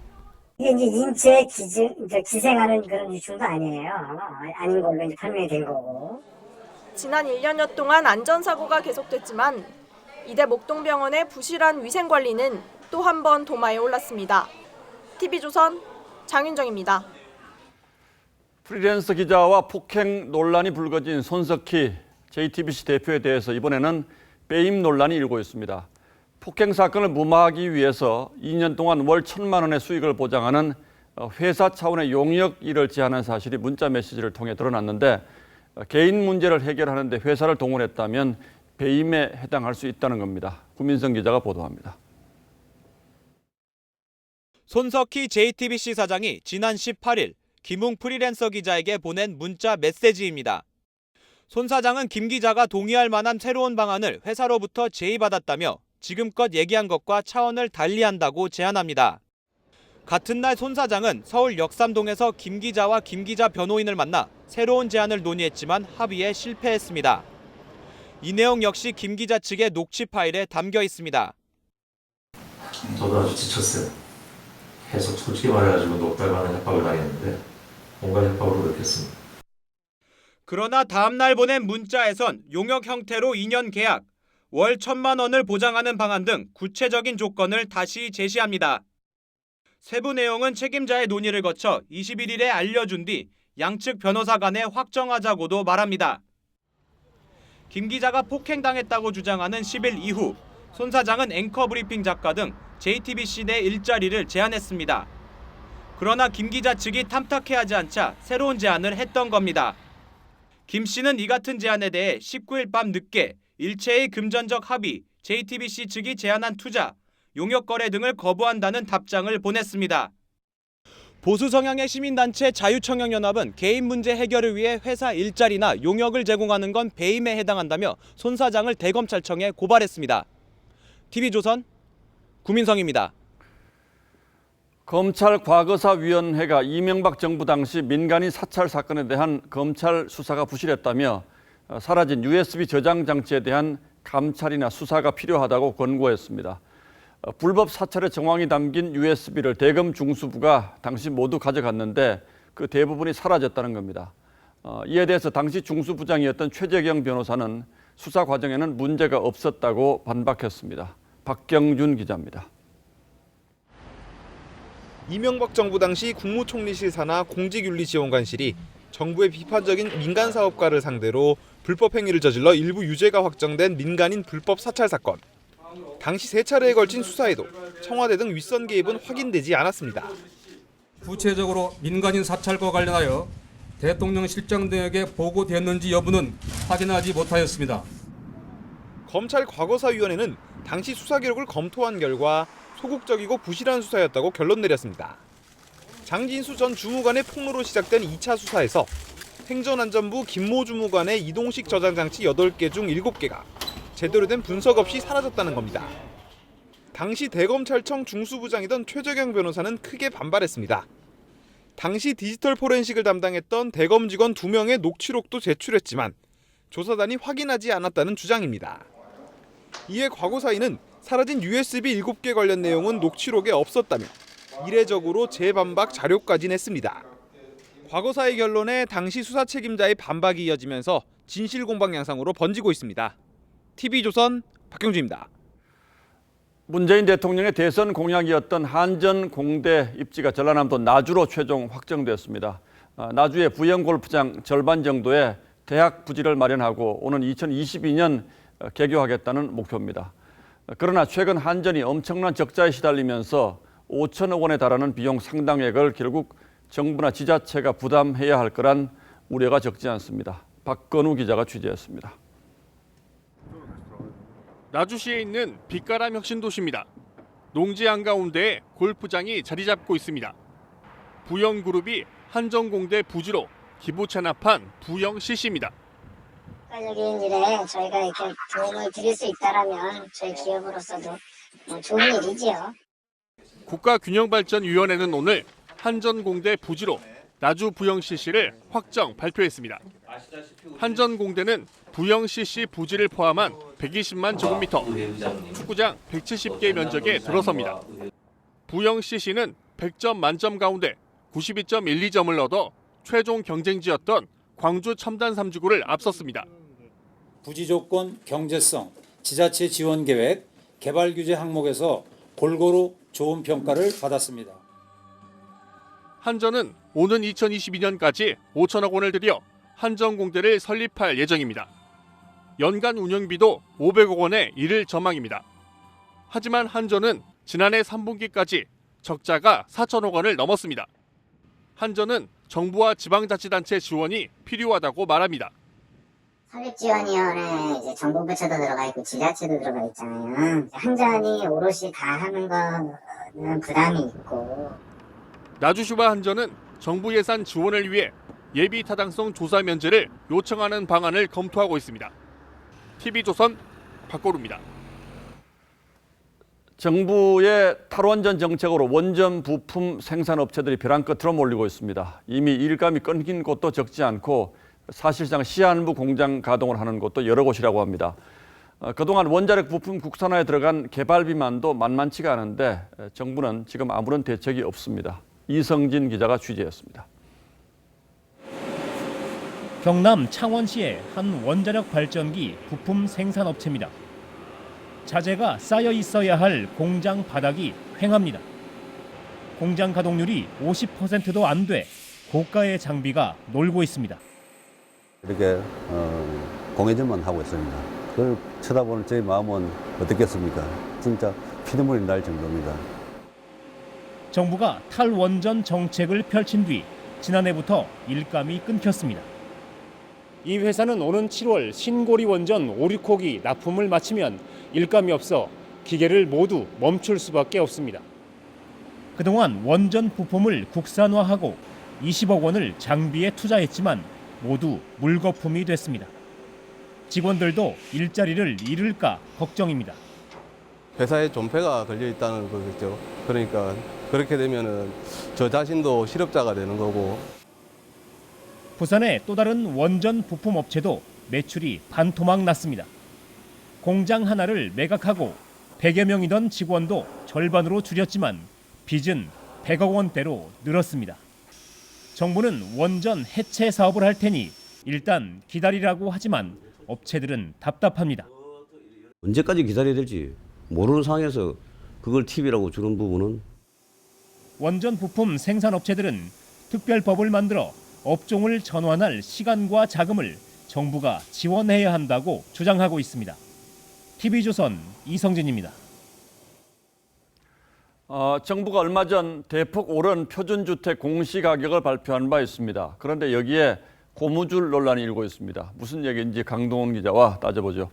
이게 이제 인체에 기생하는 그런 유충도 아니에요. 아닌 걸로 이제 판명이 된 거고. 지난 1년여 동안 안전사고가 계속됐지만 이대 목동병원의 부실한 위생관리는 또 한 번 도마에 올랐습니다. TV조선 장윤정입니다. 프리랜서 기자와 폭행 논란이 불거진 손석희 JTBC 대표에 대해서 이번에는 배임 논란이 일고 있습니다. 폭행 사건을 무마하기 위해서 2년 동안 월 1,000만 원의 수익을 보장하는 회사 차원의 용역 일을 제안한 사실이 문자 메시지를 통해 드러났는데 개인 문제를 해결하는 데 회사를 동원했다면 배임에 해당할 수 있다는 겁니다. 구민성 기자가 보도합니다. 손석희 JTBC 사장이 지난 18일 김웅 프리랜서 기자에게 보낸 문자 메시지입니다. 손 사장은 김 기자가 동의할 만한 새로운 방안을 회사로부터 제의받았다며 지금껏 얘기한 것과 차원을 달리한다고 제안합니다. 같은 날 손 사장은 서울 역삼동에서 김 기자와 김 기자 변호인을 만나 새로운 제안을 논의했지만 합의에 실패했습니다. 이 내용 역시 김 기자 측의 녹취 파일에 담겨 있습니다. 저도 아주 지쳤어요. 계속 솔직히 말해가지고 녹달반은 협박을 당했는데 뭔가 협박으로 느꼈습니다. 그러나 다음 날 보낸 문자에선 용역 형태로 2년 계약, 월 1,000만 원을 보장하는 방안 등 구체적인 조건을 다시 제시합니다. 세부 내용은 책임자의 논의를 거쳐 21일에 알려준 뒤 양측 변호사 간에 확정하자고도 말합니다. 김 기자가 폭행당했다고 주장하는 10일 이후 손 사장은 앵커 브리핑 작가 등 JTBC 내 일자리를 제안했습니다. 그러나 김 기자 측이 탐탁해하지 않자 새로운 제안을 했던 겁니다. 김 씨는 이 같은 제안에 대해 19일 밤 늦게 일체의 금전적 합의, JTBC 측이 제안한 투자, 용역 거래 등을 거부한다는 답장을 보냈습니다. 보수 성향의 시민단체 자유청년연합은 개인 문제 해결을 위해 회사 일자리나 용역을 제공하는 건 배임에 해당한다며 손 사장을 대검찰청에 고발했습니다. TV조선 구민성입니다. 검찰 과거사위원회가 이명박 정부 당시 민간인 사찰 사건에 대한 검찰 수사가 부실했다며 사라진 USB 저장 장치에 대한 감찰이나 수사가 필요하다고 권고했습니다. 불법 사찰의 정황이 담긴 USB를 대검 중수부가 당시 모두 가져갔는데 그 대부분이 사라졌다는 겁니다. 이에 대해서 당시 중수부장이었던 최재경 변호사는 수사 과정에는 문제가 없었다고 반박했습니다. 박경준 기자입니다. 이명박 정부 당시 국무총리실 산하 공직윤리지원관실이 정부의 비판적인 민간 사업가를 상대로 불법 행위를 저질러 일부 유죄가 확정된 민간인 불법 사찰 사건. 당시 3차례에 걸친 수사에도 청와대 등 윗선 개입은 확인되지 않았습니다. 구체적으로 민간인 사찰과 관련하여 대통령 실장 등에게 보고됐는지 여부는 확인하지 못하였습니다. 검찰 과거사위원회는 당시 수사 기록을 검토한 결과 소극적이고 부실한 수사였다고 결론 내렸습니다. 장진수 전 주무관의 폭로로 시작된 2차 수사에서 행정안전부 김모 주무관의 이동식 저장장치 8개 중 7개가 제대로 된 분석 없이 사라졌다는 겁니다. 당시 대검찰청 중수부장이던 최재경 변호사는 크게 반발했습니다. 당시 디지털 포렌식을 담당했던 대검 직원 2명의 녹취록도 제출했지만 조사단이 확인하지 않았다는 주장입니다. 이에 과거사위는 사라진 USB 7개 관련 내용은 녹취록에 없었다며 이례적으로 재반박 자료까지 냈습니다. 과거사의 결론에 당시 수사 책임자의 반박이 이어지면서 진실 공방 양상으로 번지고 있습니다. TV조선 박경주입니다. 문재인 대통령의 대선 공약이었던 한전 공대 입지가 전라남도 나주로 최종 확정됐습니다. 나주의 부영골프장 절반 정도의 대학 부지를 마련하고 오는 2022년 개교하겠다는 목표입니다. 그러나 최근 한전이 엄청난 적자에 시달리면서 5천억 원에 달하는 비용 상당액을 결국 정부나 지자체가 부담해야 할 거란 우려가 적지 않습니다. 박건우 기자가 취재했습니다. 나주시에 있는 빛가람 혁신도시입니다. 농지 한가운데에 골프장이 자리 잡고 있습니다. 부영그룹이 한전공대 부지로 기부 찬합한 부영 CC입니다. 국가적인 일에 저희가 이렇게 도움을 드릴 수 있다라면 저희 기업으로서도 좋은 일이지요. 국가균형발전위원회는 오늘 한전공대 부지로 나주 부영 CC를 확정 발표했습니다. 한전공대는 부영 CC 부지를 포함한 120만 제곱미터, 축구장 170개 면적에 들어섭니다. 부영 CC는 100점 만점 가운데 92.12점을 얻어 최종 경쟁지였던 광주 첨단 3지구를 앞섰습니다. 부지 조건, 경제성, 지자체 지원 계획, 개발 규제 항목에서 골고루 좋은 평가를 받았습니다. 한전은 오는 2022년까지 5천억 원을 들여 한전공대를 설립할 예정입니다. 연간 운영비도 500억 원에 이를 전망입니다. 하지만 한전은 지난해 3분기까지 적자가 4천억 원을 넘었습니다. 한전은 정부와 지방자치단체 지원이 필요하다고 말합니다. 설립지원위원회 이제 정부 부처도 들어가 있고 지자체도 들어가 있잖아요. 한전이 오롯이 다 하는 거는 부담이 있고. 나주시와 한전은 정부 예산 지원을 위해 예비 타당성 조사 면제를 요청하는 방안을 검토하고 있습니다. TV조선 박고루입니다. 정부의 탈원전 정책으로 원전 부품 생산업체들이 벼랑 끝으로 몰리고 있습니다. 이미 일감이 끊긴 곳도 적지 않고 사실상 시한부 공장 가동을 하는 곳도 여러 곳이라고 합니다. 그동안 원자력 부품 국산화에 들어간 개발비만도 만만치가 않은데 정부는 지금 아무런 대책이 없습니다. 이성진 기자가 취재했습니다. 경남 창원시의 한 원자력 발전기 부품 생산업체입니다. 자재가 쌓여 있어야 할 공장 바닥이 횡합니다. 공장 가동률이 50%도 안 돼 고가의 장비가 놀고 있습니다. 이렇게 공회전만 하고 있습니다. 그걸 쳐다보는 제 마음은 어떻겠습니까? 진짜 피눈물이 날 정도입니다. 정부가 탈원전 정책을 펼친 뒤 지난해부터 일감이 끊겼습니다. 이 회사는 오는 7월 신고리 원전 5, 6호기 납품을 마치면 일감이 없어 기계를 모두 멈출 수밖에 없습니다. 그동안 원전 부품을 국산화하고 20억 원을 장비에 투자했지만 모두 물거품이 됐습니다. 직원들도 일자리를 잃을까 걱정입니다. 회사에 존폐가 걸려 있다는 거겠죠. 그러니까 그렇게 되면은 저 자신도 실업자가 되는 거고. 부산의 또 다른 원전 부품 업체도 매출이 반토막 났습니다. 공장 하나를 매각하고 100여 명이던 직원도 절반으로 줄였지만 빚은 100억 원대로 늘었습니다. 정부는 원전 해체 사업을 할 테니 일단 기다리라고 하지만 업체들은 답답합니다. 언제까지 기다려야 될지 모르는 상황에서 그걸 TV라고 주는 부분은. 원전 부품 생산업체들은 특별법을 만들어 업종을 전환할 시간과 자금을 정부가 지원해야 한다고 주장하고 있습니다. TV조선 이성진입니다. 정부가 얼마 전 대폭 오른 표준주택 공시가격을 발표한 바 있습니다. 그런데 여기에 고무줄 논란이 일고 있습니다. 무슨 얘기인지 강동원 기자와 따져보죠.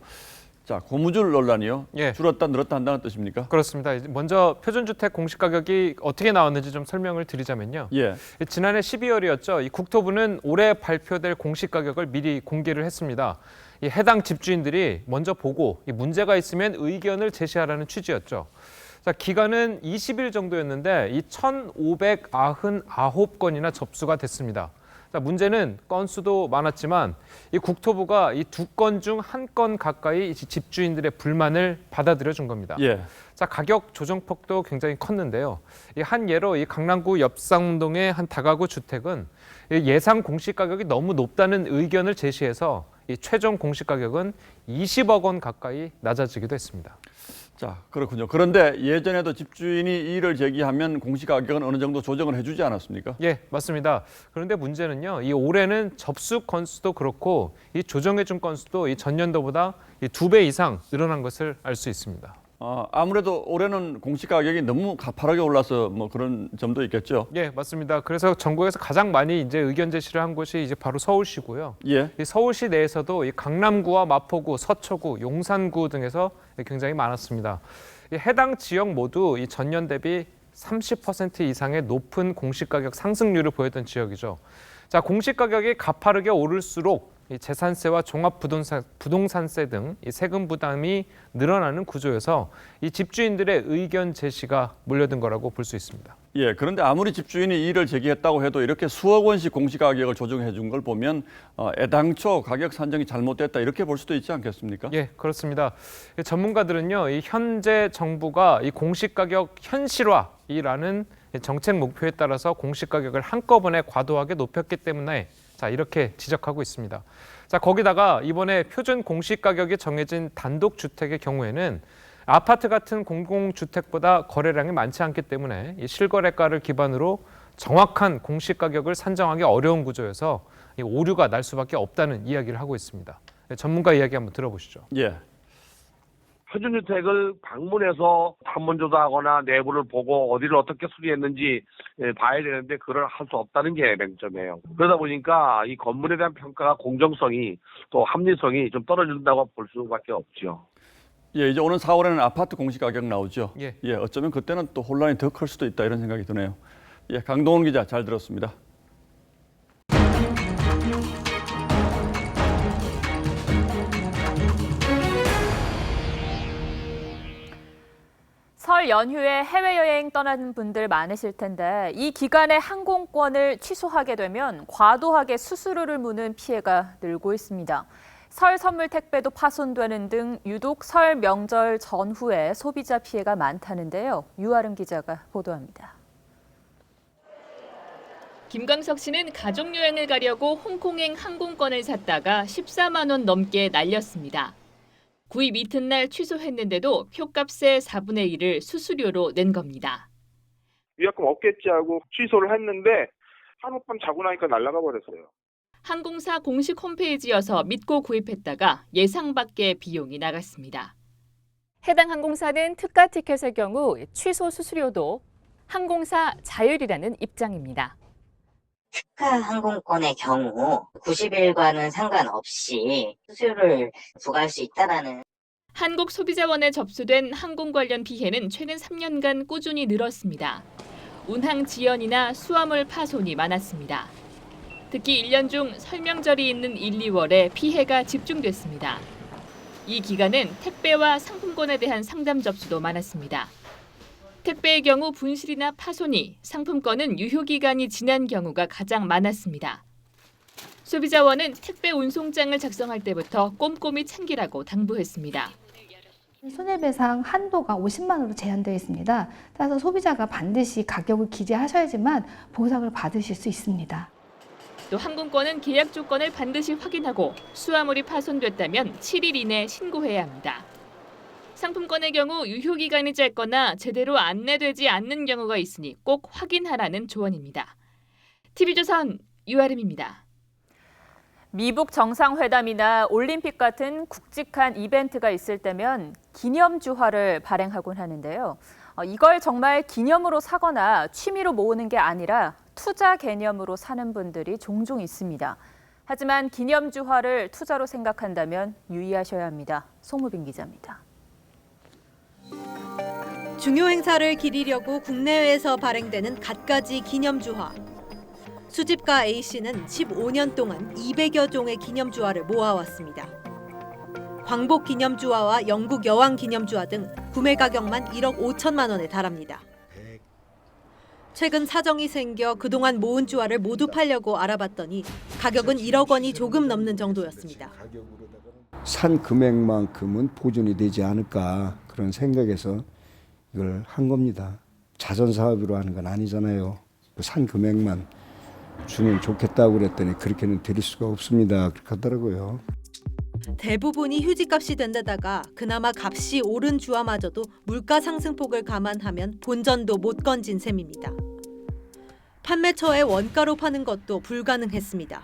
자, 고무줄 논란이요? 예. 줄었다 늘었다 한다는 뜻입니까? 그렇습니다. 먼저 표준주택 공시가격이 어떻게 나왔는지 좀 설명을 드리자면요. 예. 지난해 12월이었죠. 이 국토부는 올해 발표될 공시가격을 미리 공개를 했습니다. 이 해당 집주인들이 먼저 보고 이 문제가 있으면 의견을 제시하라는 취지였죠. 자, 기간은 20일 정도였는데 이 1,599건이나 접수가 됐습니다. 자, 문제는 건수도 많았지만 이 국토부가 이 2건 중 1건 가까이 이 집주인들의 불만을 받아들여 준 겁니다. 예. 자, 가격 조정폭도 굉장히 컸는데요. 이 한 예로 이 강남구 엽상동의 한 다가구 주택은 예상 공시가격이 너무 높다는 의견을 제시해서 이 최종 공시가격은 20억 원 가까이 낮아지기도 했습니다. 자, 그렇군요. 그런데 예전에도 집주인이 이의를 제기하면 공시가격은 어느 정도 조정을 해주지 않았습니까? 예, 맞습니다. 그런데 문제는요, 이 올해는 접수 건수도 그렇고 이 조정해준 건수도 이 전년도보다 2배 이상 늘어난 것을 알 수 있습니다. 아무래도 올해는 공시가격이 너무 가파르게 올라서 뭐 그런 점도 있겠죠. 예, 맞습니다. 그래서 전국에서 가장 많이 이제 의견 제시를 한 곳이 이제 바로 서울시고요. 예. 이 서울시 내에서도 이 강남구와 마포구, 서초구, 용산구 등에서 굉장히 많았습니다. 이 해당 지역 모두 이 전년 대비 30% 이상의 높은 공시가격 상승률을 보였던 지역이죠. 자, 공시가격이 가파르게 오를수록 이 재산세와 종합부동산세 등 이 세금 부담이 늘어나는 구조여서 이 집주인들의 의견 제시가 몰려든 거라고 볼 수 있습니다. 예, 그런데 아무리 집주인이 이의를 제기했다고 해도 이렇게 수억 원씩 공시가격을 조정해 준 걸 보면 애당초 가격 산정이 잘못됐다 이렇게 볼 수도 있지 않겠습니까? 예, 그렇습니다. 전문가들은요, 이 현재 정부가 이 공시가격 현실화라는 정책 목표에 따라서 공시가격을 한꺼번에 과도하게 높였기 때문에 자, 이렇게 지적하고 있습니다. 자, 거기다가 이번에 표준 공시가격이 정해진 단독주택의 경우에는 아파트 같은 공공주택보다 거래량이 많지 않기 때문에 이 실거래가를 기반으로 정확한 공시가격을 산정하기 어려운 구조여서 이 오류가 날 수밖에 없다는 이야기를 하고 있습니다. 전문가 이야기 한번 들어보시죠. 예. 표준주택을 방문해서 판문조사하거나 내부를 보고 어디를 어떻게 수리했는지 봐야 되는데 그걸 할 수 없다는 게 맹점이에요. 그러다 보니까 이 건물에 대한 평가가 공정성이 또 합리성이 좀 떨어진다고 볼 수밖에 없죠. 예, 이제 오는 4월에는 아파트 공시가격 나오죠. 예. 예, 어쩌면 그때는 또 혼란이 더 클 수도 있다 이런 생각이 드네요. 예, 강동원 기자 잘 들었습니다. 설 연휴에 해외여행 떠나는 분들 많으실 텐데 이 기간에 항공권을 취소하게 되면 과도하게 수수료를 무는 피해가 늘고 있습니다. 설 선물 택배도 파손되는 등 유독 설 명절 전후에 소비자 피해가 많다는데요. 유아름 기자가 보도합니다. 김광석 씨는 가족여행을 가려고 홍콩행 항공권을 샀다가 14만 원 넘게 날렸습니다. 구입 이튿날 취소했는데도 표값의 4분의 1을 수수료로 낸 겁니다. 위약금 없겠지 하고 취소를 했는데 하룻밤 자고 나니까 날아가 버렸어요. 항공사 공식 홈페이지여서 믿고 구입했다가 예상 밖의 비용이 나갔습니다. 해당 항공사는 특가 티켓의 경우 취소 수수료도 항공사 자율이라는 입장입니다. 특가 항공권의 경우 90일과는 상관없이 수수료를 부과할 수 있다라는. 한국소비자원에 접수된 항공 관련 피해는 최근 3년간 꾸준히 늘었습니다. 운항 지연이나 수화물 파손이 많았습니다. 특히 1년 중 설명절이 있는 1, 2월에 피해가 집중됐습니다. 이 기간은 택배와 상품권에 대한 상담 접수도 많았습니다. 택배의 경우 분실이나 파손이, 상품권은 유효기간이 지난 경우가 가장 많았습니다. 소비자원은 택배 운송장을 작성할 때부터 꼼꼼히 챙기라고 당부했습니다. 손해배상 한도가 50만 원으로 제한되어 있습니다. 따라서 소비자가 반드시 가격을 기재하셔야지만 보상을 받으실 수 있습니다. 또 항공권은 계약 조건을 반드시 확인하고 수화물이 파손됐다면 7일 이내 신고해야 합니다. 상품권의 경우 유효기간이 짧거나 제대로 안내되지 않는 경우가 있으니 꼭 확인하라는 조언입니다. TV조선 유아름입니다. 미북 정상회담이나 올림픽 같은 굵직한 이벤트가 있을 때면 기념주화를 발행하곤 하는데요. 이걸 정말 기념으로 사거나 취미로 모으는 게 아니라 투자 개념으로 사는 분들이 종종 있습니다. 하지만 기념주화를 투자로 생각한다면 유의하셔야 합니다. 송무빈 기자입니다. 중요 행사를 기리려고 국내외에서 발행되는 갖가지 기념주화. 수집가 A씨는 15년 동안 200여 종의 기념주화를 모아왔습니다. 광복 기념주화와 영국 여왕 기념주화 등 구매 가격만 1억 5천만 원에 달합니다. 최근 사정이 생겨 그동안 모은 주화를 모두 팔려고 알아봤더니 가격은 1억 원이 조금 넘는 정도였습니다. 산 금액만큼은 보존이 되지 않을까 그런 생각에서 이걸 한 겁니다. 자선사업으로 하는 건 아니잖아요. 산 금액만 주면 좋겠다고 그랬더니 그렇게는 드릴 수가 없습니다. 그렇게 하더라고요. 대부분이 휴지값이 된 데다가 그나마 값이 오른 주화마저도 물가 상승폭을 감안하면 본전도 못 건진 셈입니다. 판매처에 원가로 파는 것도 불가능했습니다.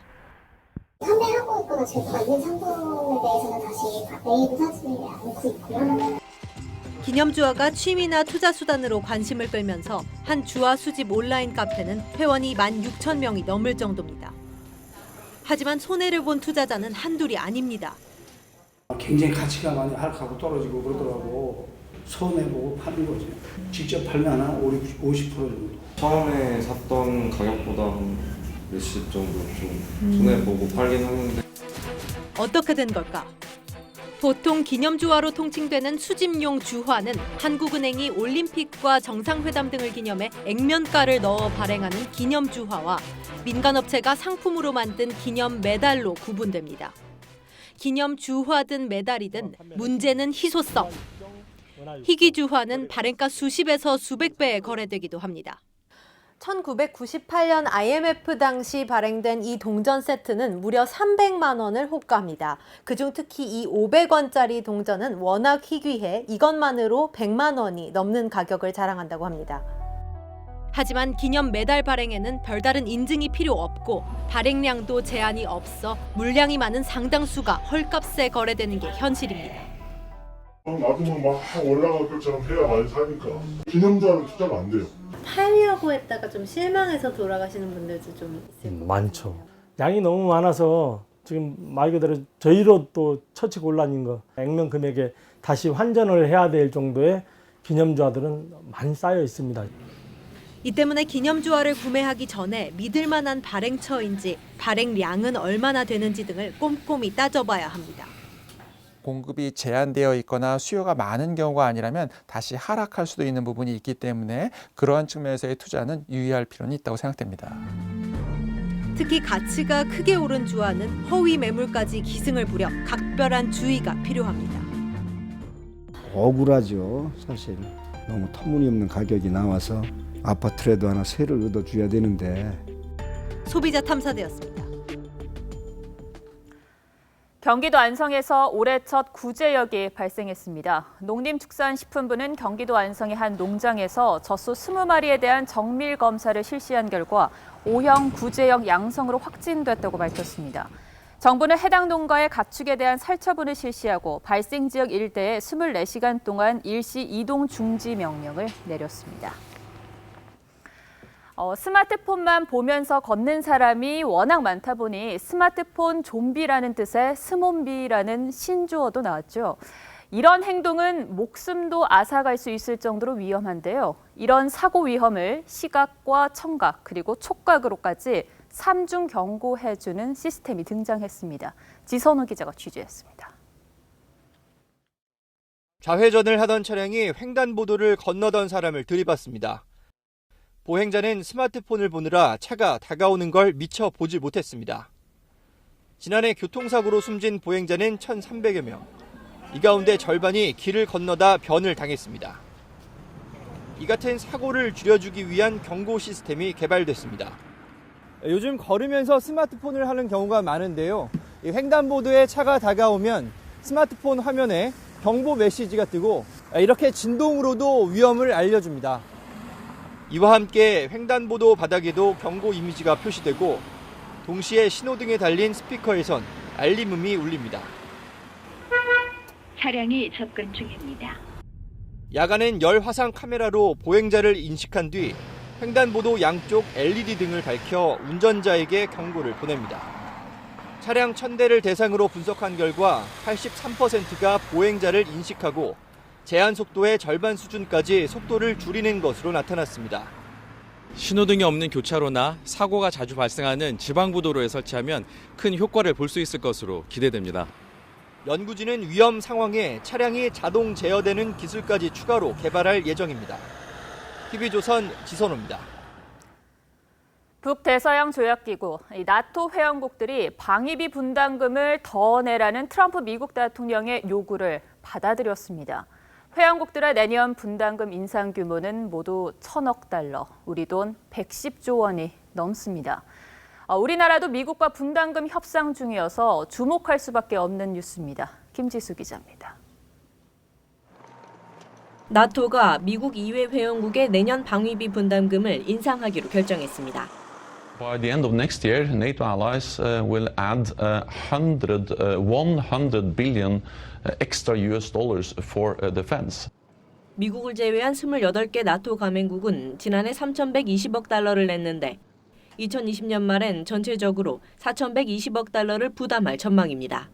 판매하고 있거나 제가 만든 상품에 대해서는 다시 매입을 하지 않고 있고요. 기념주화가 취미나 투자 수단으로 관심을 끌면서 한 주화 수집 온라인 카페는 회원이 16,000명이 넘을 정도입니다. 하지만 손해를 본 투자자는 한둘이 아닙니다. 굉장히 가치가 많이 하락하고 떨어지고 그러더라고. 손해보고 파는 거지. 직접 팔면 한 50% 정도. 처음에 샀던 가격보다 몇십 정도 좀 손해보고 팔긴 하는데. 어떻게 된 걸까? 보통 기념주화로 통칭되는 수집용 주화는 한국은행이 올림픽과 정상회담 등을 기념해 액면가를 넣어 발행하는 기념주화와 민간업체가 상품으로 만든 기념 메달로 구분됩니다. 기념주화든 메달이든 문제는 희소성. 희귀주화는 발행가 수십에서 수백 배에 거래되기도 합니다. 1998년 IMF 당시 발행된 이 동전 세트는 무려 300만 원을 호가합니다. 그중 특히 이 500원짜리 동전은 워낙 희귀해 이것만으로 100만 원이 넘는 가격을 자랑한다고 합니다. 하지만 기념 메달 발행에는 별다른 인증이 필요 없고 발행량도 제한이 없어 물량이 많은 상당수가 헐값에 거래되는 게 현실입니다. 놔두면 막 올라갈 것처럼 해야 많이 사니까 기념주화는 투자가 안 돼요. 팔려고 했다가 좀 실망해서 돌아가시는 분들도 좀 있을 많죠. 양이 너무 많아서 지금 말 그대로 저희로 또 처치곤란인 거. 액면 금액에 다시 환전을 해야 될 정도의 기념주화들은 많이 쌓여 있습니다. 이 때문에 기념주화를 구매하기 전에 믿을 만한 발행처인지 발행량은 얼마나 되는지 등을 꼼꼼히 따져봐야 합니다. 공급이 제한되어 있거나 수요가 많은 경우가 아니라면 다시 하락할 수도 있는 부분이 있기 때문에 그러한 측면에서의 투자는 유의할 필요는 있다고 생각됩니다. 특히 가치가 크게 오른 주화는 허위 매물까지 기승을 부려 각별한 주의가 필요합니다. 억울하죠, 사실. 너무 터무니없는 가격이 나와서 아파트라도 하나 세를 얻어줘야 되는데. 소비자 탐사대였습니다. 경기도 안성에서 올해 첫 구제역이 발생했습니다. 농림축산식품부는 경기도 안성의 한 농장에서 젖소 20마리에 대한 정밀 검사를 실시한 결과 O형 구제역 양성으로 확진됐다고 밝혔습니다. 정부는 해당 농가의 가축에 대한 살처분을 실시하고 발생 지역 일대에 24시간 동안 일시 이동 중지 명령을 내렸습니다. 스마트폰만 보면서 걷는 사람이 워낙 많다 보니 스마트폰 좀비라는 뜻의 스몬비라는 신조어도 나왔죠. 이런 행동은 목숨도 앗아갈 수 있을 정도로 위험한데요. 이런 사고 위험을 시각과 청각 그리고 촉각으로까지 3중 경고해주는 시스템이 등장했습니다. 지선우 기자가 취재했습니다. 좌회전을 하던 차량이 횡단보도를 건너던 사람을 들이받습니다. 보행자는 스마트폰을 보느라 차가 다가오는 걸 미처 보지 못했습니다. 지난해 교통사고로 숨진 보행자는 1,300여 명. 이 가운데 절반이 길을 건너다 변을 당했습니다. 이 같은 사고를 줄여주기 위한 경고 시스템이 개발됐습니다. 요즘 걸으면서 스마트폰을 하는 경우가 많은데요. 횡단보도에 차가 다가오면 스마트폰 화면에 경보 메시지가 뜨고 이렇게 진동으로도 위험을 알려줍니다. 이와 함께 횡단보도 바닥에도 경고 이미지가 표시되고 동시에 신호등에 달린 스피커에선 알림음이 울립니다. 차량이 접근 중입니다. 야간엔 열 화상 카메라로 보행자를 인식한 뒤 횡단보도 양쪽 LED 등을 밝혀 운전자에게 경고를 보냅니다. 차량 1,000대를 대상으로 분석한 결과 83%가 보행자를 인식하고 제한 속도의 절반 수준까지 속도를 줄이는 것으로 나타났습니다. 신호등이 없는 교차로나 사고가 자주 발생하는 지방부도로에 설치하면 큰 효과를 볼 수 있을 것으로 기대됩니다. 연구진은 위험 상황에 차량이 자동 제어되는 기술까지 추가로 개발할 예정입니다. TV조선 지선호입니다. 북대서양 조약기구 나토 회원국들이 방위비 분담금을 더 내라는 트럼프 미국 대통령의 요구를 받아들였습니다. 회원국들의 내년 분담금 인상 규모는 모두 1,000억 달러, 우리 돈 110조 원이 넘습니다. 우리나라도 미국과 분담금 협상 중이어서 주목할 수밖에 없는 뉴스입니다. 김지수 기자입니다. 나토가 미국 이외 회원국의 내년 방위비 분담금을 인상하기로 결정했습니다. By the end of next year, NATO allies will add 100 billion extra US dollars for defense. 미국을 제외한 28개 나토 가맹국은 지난해 3,120억 달러를 냈는데 2020년 말엔 전체적으로 4,120억 달러를 부담할 전망입니다.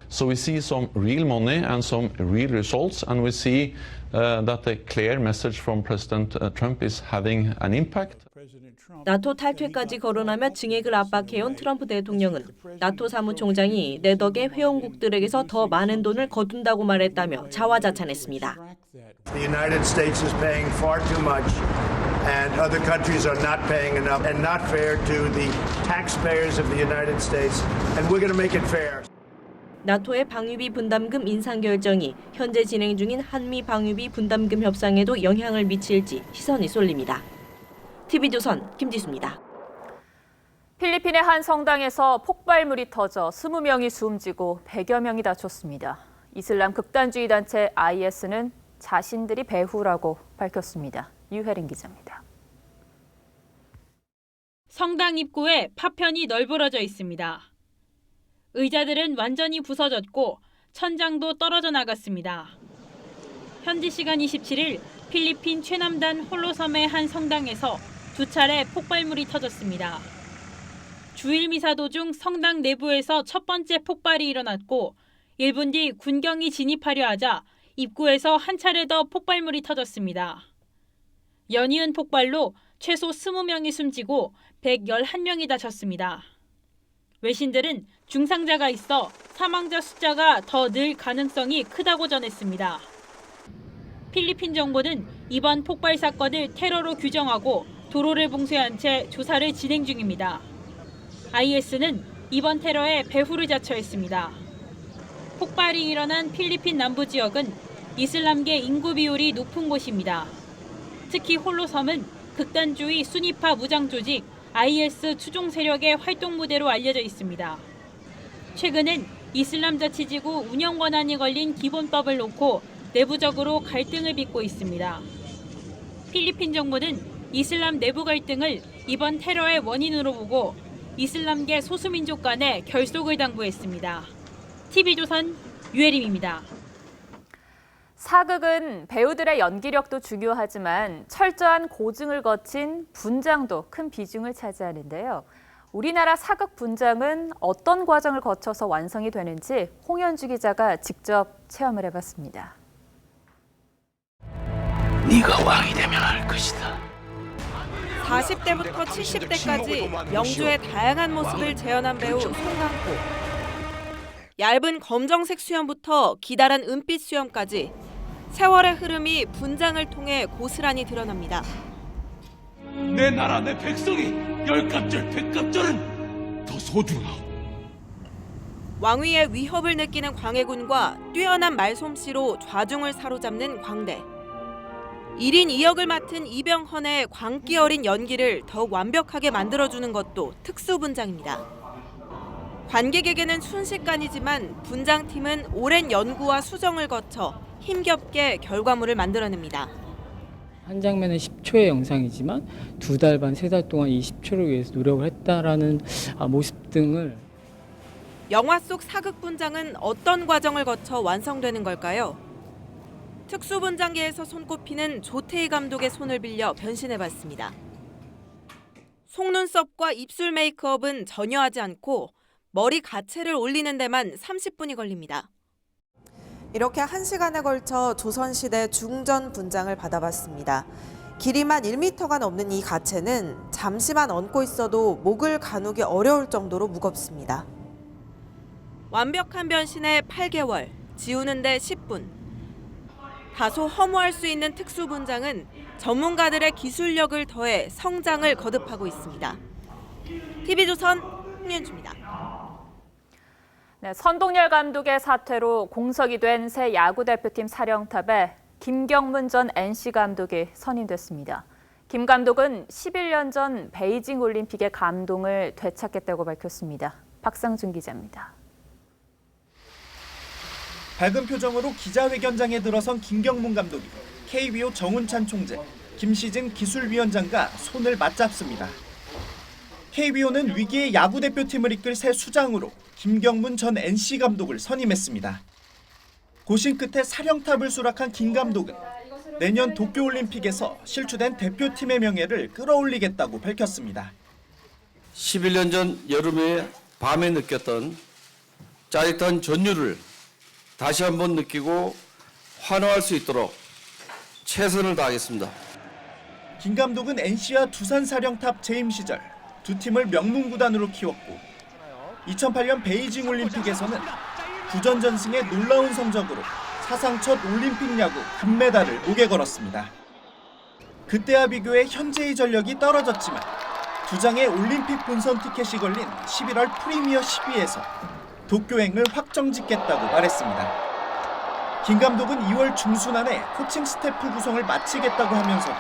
So we see some real money and some real results, and we see that the clear message from President Trump is having an impact. 나토 탈퇴까지 거론하며 증액을 압박해온 트럼프 대통령은 나토 사무총장이 내 덕에 회원국들에게서 더 많은 돈을 거둔다고 말했다며 자화자찬했습니다. The United States is paying far too much, and other countries are not paying enough, and not fair to the taxpayers of the United States, and we're going to make it fair. 나토의 방위비 분담금 인상 결정이 현재 진행 중인 한미 방위비 분담금 협상에도 영향을 미칠지 시선이 쏠립니다. TV조선 김지수입니다. 필리핀의 한 성당에서 폭발물이 터져 20명이 숨지고 100여 명이 다쳤습니다. 이슬람 극단주의 단체 IS는 자신들이 배후라고 밝혔습니다. 유혜린 기자입니다. 성당 입구에 파편이 널브러져 있습니다. 의자들은 완전히 부서졌고 천장도 떨어져 나갔습니다. 현지 시간 27일 필리핀 최남단 홀로섬의 한 성당에서 2차례 폭발물이 터졌습니다. 주일 미사 도중 성당 내부에서 첫 번째 폭발이 일어났고 1분 뒤 군경이 진입하려 하자 입구에서 한 차례 더 폭발물이 터졌습니다. 연이은 폭발로 최소 20명이 숨지고 111명이 다쳤습니다. 외신들은 중상자가 있어 사망자 숫자가 더 늘 가능성이 크다고 전했습니다. 필리핀 정부는 이번 폭발 사건을 테러로 규정하고 도로를 봉쇄한 채 조사를 진행 중입니다. IS는 이번 테러에 배후를 자처했습니다. 폭발이 일어난 필리핀 남부 지역은 이슬람계 인구 비율이 높은 곳입니다. 특히 홀로섬은 극단주의 수니파 무장 조직 IS 추종 세력의 활동 무대로 알려져 있습니다. 최근엔 이슬람 자치지구 운영 권한이 걸린 기본법을 놓고 내부적으로 갈등을 빚고 있습니다. 필리핀 정부는 이슬람 내부 갈등을 이번 테러의 원인으로 보고 이슬람계 소수민족 간의 결속을 당부했습니다. TV조선 유혜림입니다. 사극은 배우들의 연기력도 중요하지만 철저한 고증을 거친 분장도 큰 비중을 차지하는데요. 우리나라 사극 분장은 어떤 과정을 거쳐서 완성이 되는지 홍현주 기자가 직접 체험을 해봤습니다. 네가 왕이 되면 알 것이다. 40대부터 70대까지 영주의 다양한 모습을 재현한 배우 송강호. 얇은 검정색 수염부터 기다란 은빛 수염까지 세월의 흐름이 분장을 통해 고스란히 드러납니다. 내 나라 내 백성이 열갑절 백갑절은 더 소중하오. 왕위의 위협을 느끼는 광해군과 뛰어난 말솜씨로 좌중을 사로잡는 광대. 1인 2역을 맡은 이병헌의 광기 어린 연기를 더욱 완벽하게 만들어주는 것도 특수분장입니다. 관객에게는 순식간이지만 분장팀은 오랜 연구와 수정을 거쳐 힘겹게 결과물을 만들어냅니다. 한 장면은 10초의 영상이지만 2달 반, 3달 동안 이 10초를 위해서 노력을 했다라는 모습 등을. 영화 속 사극 분장은 어떤 과정을 거쳐 완성되는 걸까요? 특수분장계에서 손꼽히는 조태희 감독의 손을 빌려 변신해봤습니다. 속눈썹과 입술 메이크업은 전혀 하지 않고 머리 가채를 올리는 데만 30분이 걸립니다. 이렇게 1시간에 걸쳐 조선시대 중전 분장을 받아봤습니다. 길이만 1m가 넘는 이 가채는 잠시만 얹고 있어도 목을 가누기 어려울 정도로 무겁습니다. 완벽한 변신에 8개월, 지우는데 10분. 다소 허무할 수 있는 특수분장은 전문가들의 기술력을 더해 성장을 거듭하고 있습니다. TV조선 홍윤주입니다. 네, 선동열 감독의 사퇴로 공석이 된 새 야구대표팀 사령탑에 김경문 전 NC 감독이 선임됐습니다. 김 감독은 11년 전 베이징 올림픽의 감동을 되찾겠다고 밝혔습니다. 박상준 기자입니다. 밝은 표정으로 기자회견장에 들어선 김경문 감독이 KBO 정운찬 총재, 김시진 기술위원장과 손을 맞잡습니다. KBO는 위기의 야구대표팀을 이끌 새 수장으로 김경문 전 NC 감독을 선임했습니다. 고심 끝에 사령탑을 수락한 김 감독은 내년 도쿄올림픽에서 실추된 대표팀의 명예를 끌어올리겠다고 밝혔습니다. 11년 전 여름에 밤에 느꼈던 짜릿한 전율을 다시 한번 느끼고 환호할 수 있도록 최선을 다하겠습니다. 김 감독은 NC와 두산 사령탑 재임 시절 두 팀을 명문구단으로 키웠고 2008년 베이징 올림픽에서는 부전전승의 놀라운 성적으로 사상 첫 올림픽 야구 금메달을 목에 걸었습니다. 그때와 비교해 현재의 전력이 떨어졌지만 두 장의 올림픽 본선 티켓이 걸린 11월 프리미어 12에서 도쿄행을 확정짓겠다고 말했습니다. 김 감독은 2월 중순 안에 코칭 스태프 구성을 마치겠다고 하면서도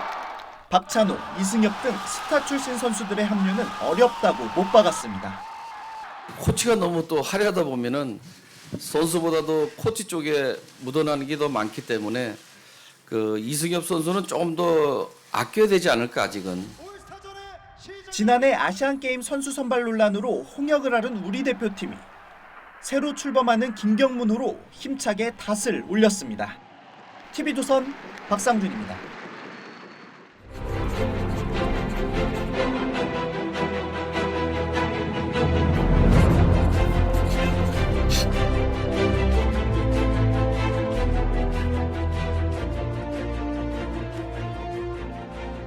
박찬호, 이승엽 등 스타 출신 선수들의 합류는 어렵다고 못 박았습니다. 코치가 너무 또 화려하다 보면은 선수보다도 코치 쪽에 묻어나는 게 더 많기 때문에 그 이승엽 선수는 조금 더 아껴야 되지 않을까 아직은. 지난해 아시안게임 선수 선발 논란으로 홍역을 앓은 우리 대표팀이 새로 출범하는 김경문으로 힘차게 닷을 올렸습니다. TV조선 박상준입니다.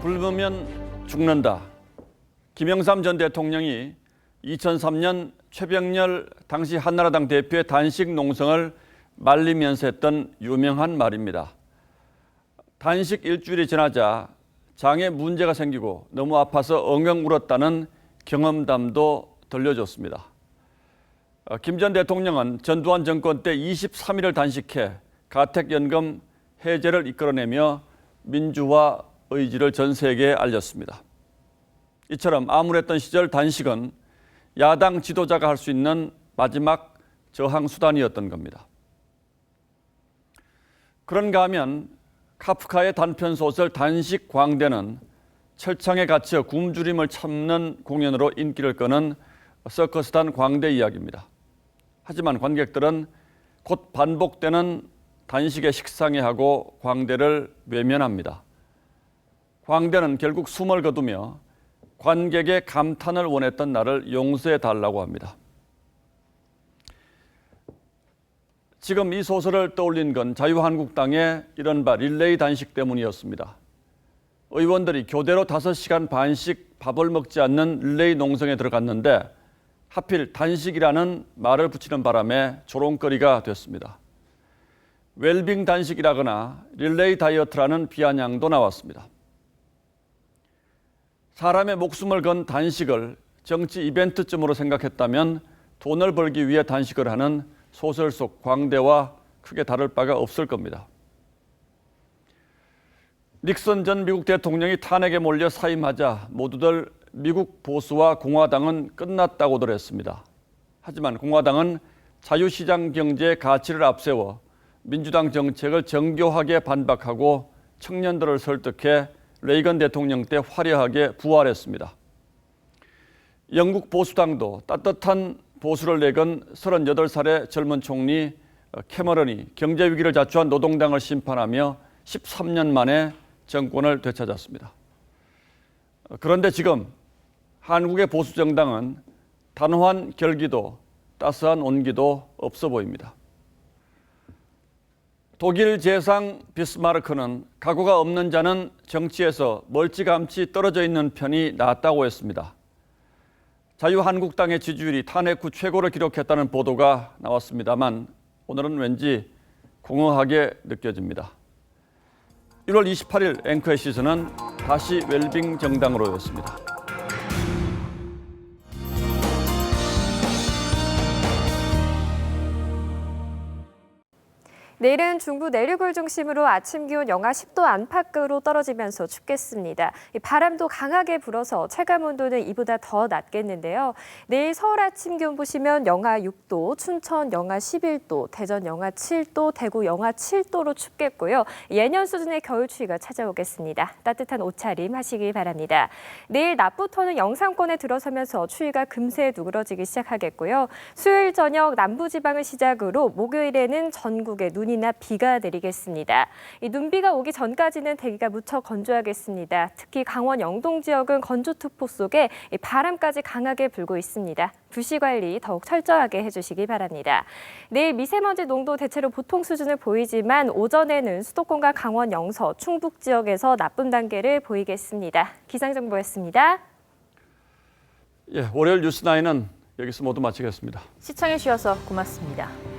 굶으면 죽는다. 김영삼 전 대통령이 2003년 최병렬 당시 한나라당 대표의 단식 농성을 말리면서 했던 유명한 말입니다. 단식 일주일이 지나자 장에 문제가 생기고 너무 아파서 엉엉 울었다는 경험담도 들려줬습니다. 김 전 대통령은 전두환 정권 때 23일을 단식해 가택연금 해제를 이끌어내며 민주화 의지를 전 세계에 알렸습니다. 이처럼 암울했던 시절 단식은 야당 지도자가 할 수 있는 마지막 저항 수단이었던 겁니다. 그런가 하면 카프카의 단편 소설 단식 광대는 철창에 갇혀 굶주림을 참는 공연으로 인기를 끄는 서커스단 광대 이야기입니다. 하지만 관객들은 곧 반복되는 단식의 식상해하고 광대를 외면합니다. 광대는 결국 숨을 거두며 관객의 감탄을 원했던 나를 용서해달라고 합니다. 지금 이 소설을 떠올린 건 자유한국당의 이른바 릴레이 단식 때문이었습니다. 의원들이 교대로 5시간 반씩 밥을 먹지 않는 릴레이 농성에 들어갔는데 하필 단식이라는 말을 붙이는 바람에 조롱거리가 됐습니다. 웰빙 단식이라거나 릴레이 다이어트라는 비아냥도 나왔습니다. 사람의 목숨을 건 단식을 정치 이벤트쯤으로 생각했다면 돈을 벌기 위해 단식을 하는 소설 속 광대와 크게 다를 바가 없을 겁니다. 닉슨 전 미국 대통령이 탄핵에 몰려 사임하자 모두들 미국 보수와 공화당은 끝났다고들 했습니다. 하지만 공화당은 자유시장 경제의 가치를 앞세워 민주당 정책을 정교하게 반박하고 청년들을 설득해 레이건 대통령 때 화려하게 부활했습니다. 영국 보수당도 따뜻한 보수를 내건 38살의 젊은 총리 캐머런이 경제 위기를 자초한 노동당을 심판하며 13년 만에 정권을 되찾았습니다. 그런데 지금 한국의 보수 정당은 단호한 결기도 따스한 온기도 없어 보입니다. 독일 재상 비스마르크는 각오가 없는 자는 정치에서 멀찌감치 떨어져 있는 편이 낫다고 했습니다. 자유한국당의 지지율이 탄핵 후 최고를 기록했다는 보도가 나왔습니다만 오늘은 왠지 공허하게 느껴집니다. 1월 28일 앵커의 시선은 다시 웰빙 정당으로였습니다. 내일은 중부 내륙을 중심으로 아침 기온 영하 10도 안팎으로 떨어지면서 춥겠습니다. 바람도 강하게 불어서 체감온도는 이보다 더 낮겠는데요. 내일 서울 아침 기온 보시면 영하 6도, 춘천 영하 11도, 대전 영하 7도, 대구 영하 7도로 춥겠고요. 예년 수준의 겨울 추위가 찾아오겠습니다. 따뜻한 옷차림 하시길 바랍니다. 내일 낮부터는 영상권에 들어서면서 추위가 금세 누그러지기 시작하겠고요. 수요일 저녁 남부지방을 시작으로 목요일에는 전국에 눈이나 비가 내리겠습니다. 이 눈비가 오기 전까지는 대기가 무척 건조하겠습니다. 특히 강원 영동 지역은 건조특보 속에 바람까지 강하게 불고 있습니다. 불씨 관리 더욱 철저하게 해주시기 바랍니다. 내일 미세먼지 농도 대체로 보통 수준을 보이지만 오전에는 수도권과 강원 영서, 충북 지역에서 나쁨 단계를 보이겠습니다. 기상정보였습니다. 월요일 뉴스9은 여기서 모두 마치겠습니다. 시청해 주셔서 고맙습니다.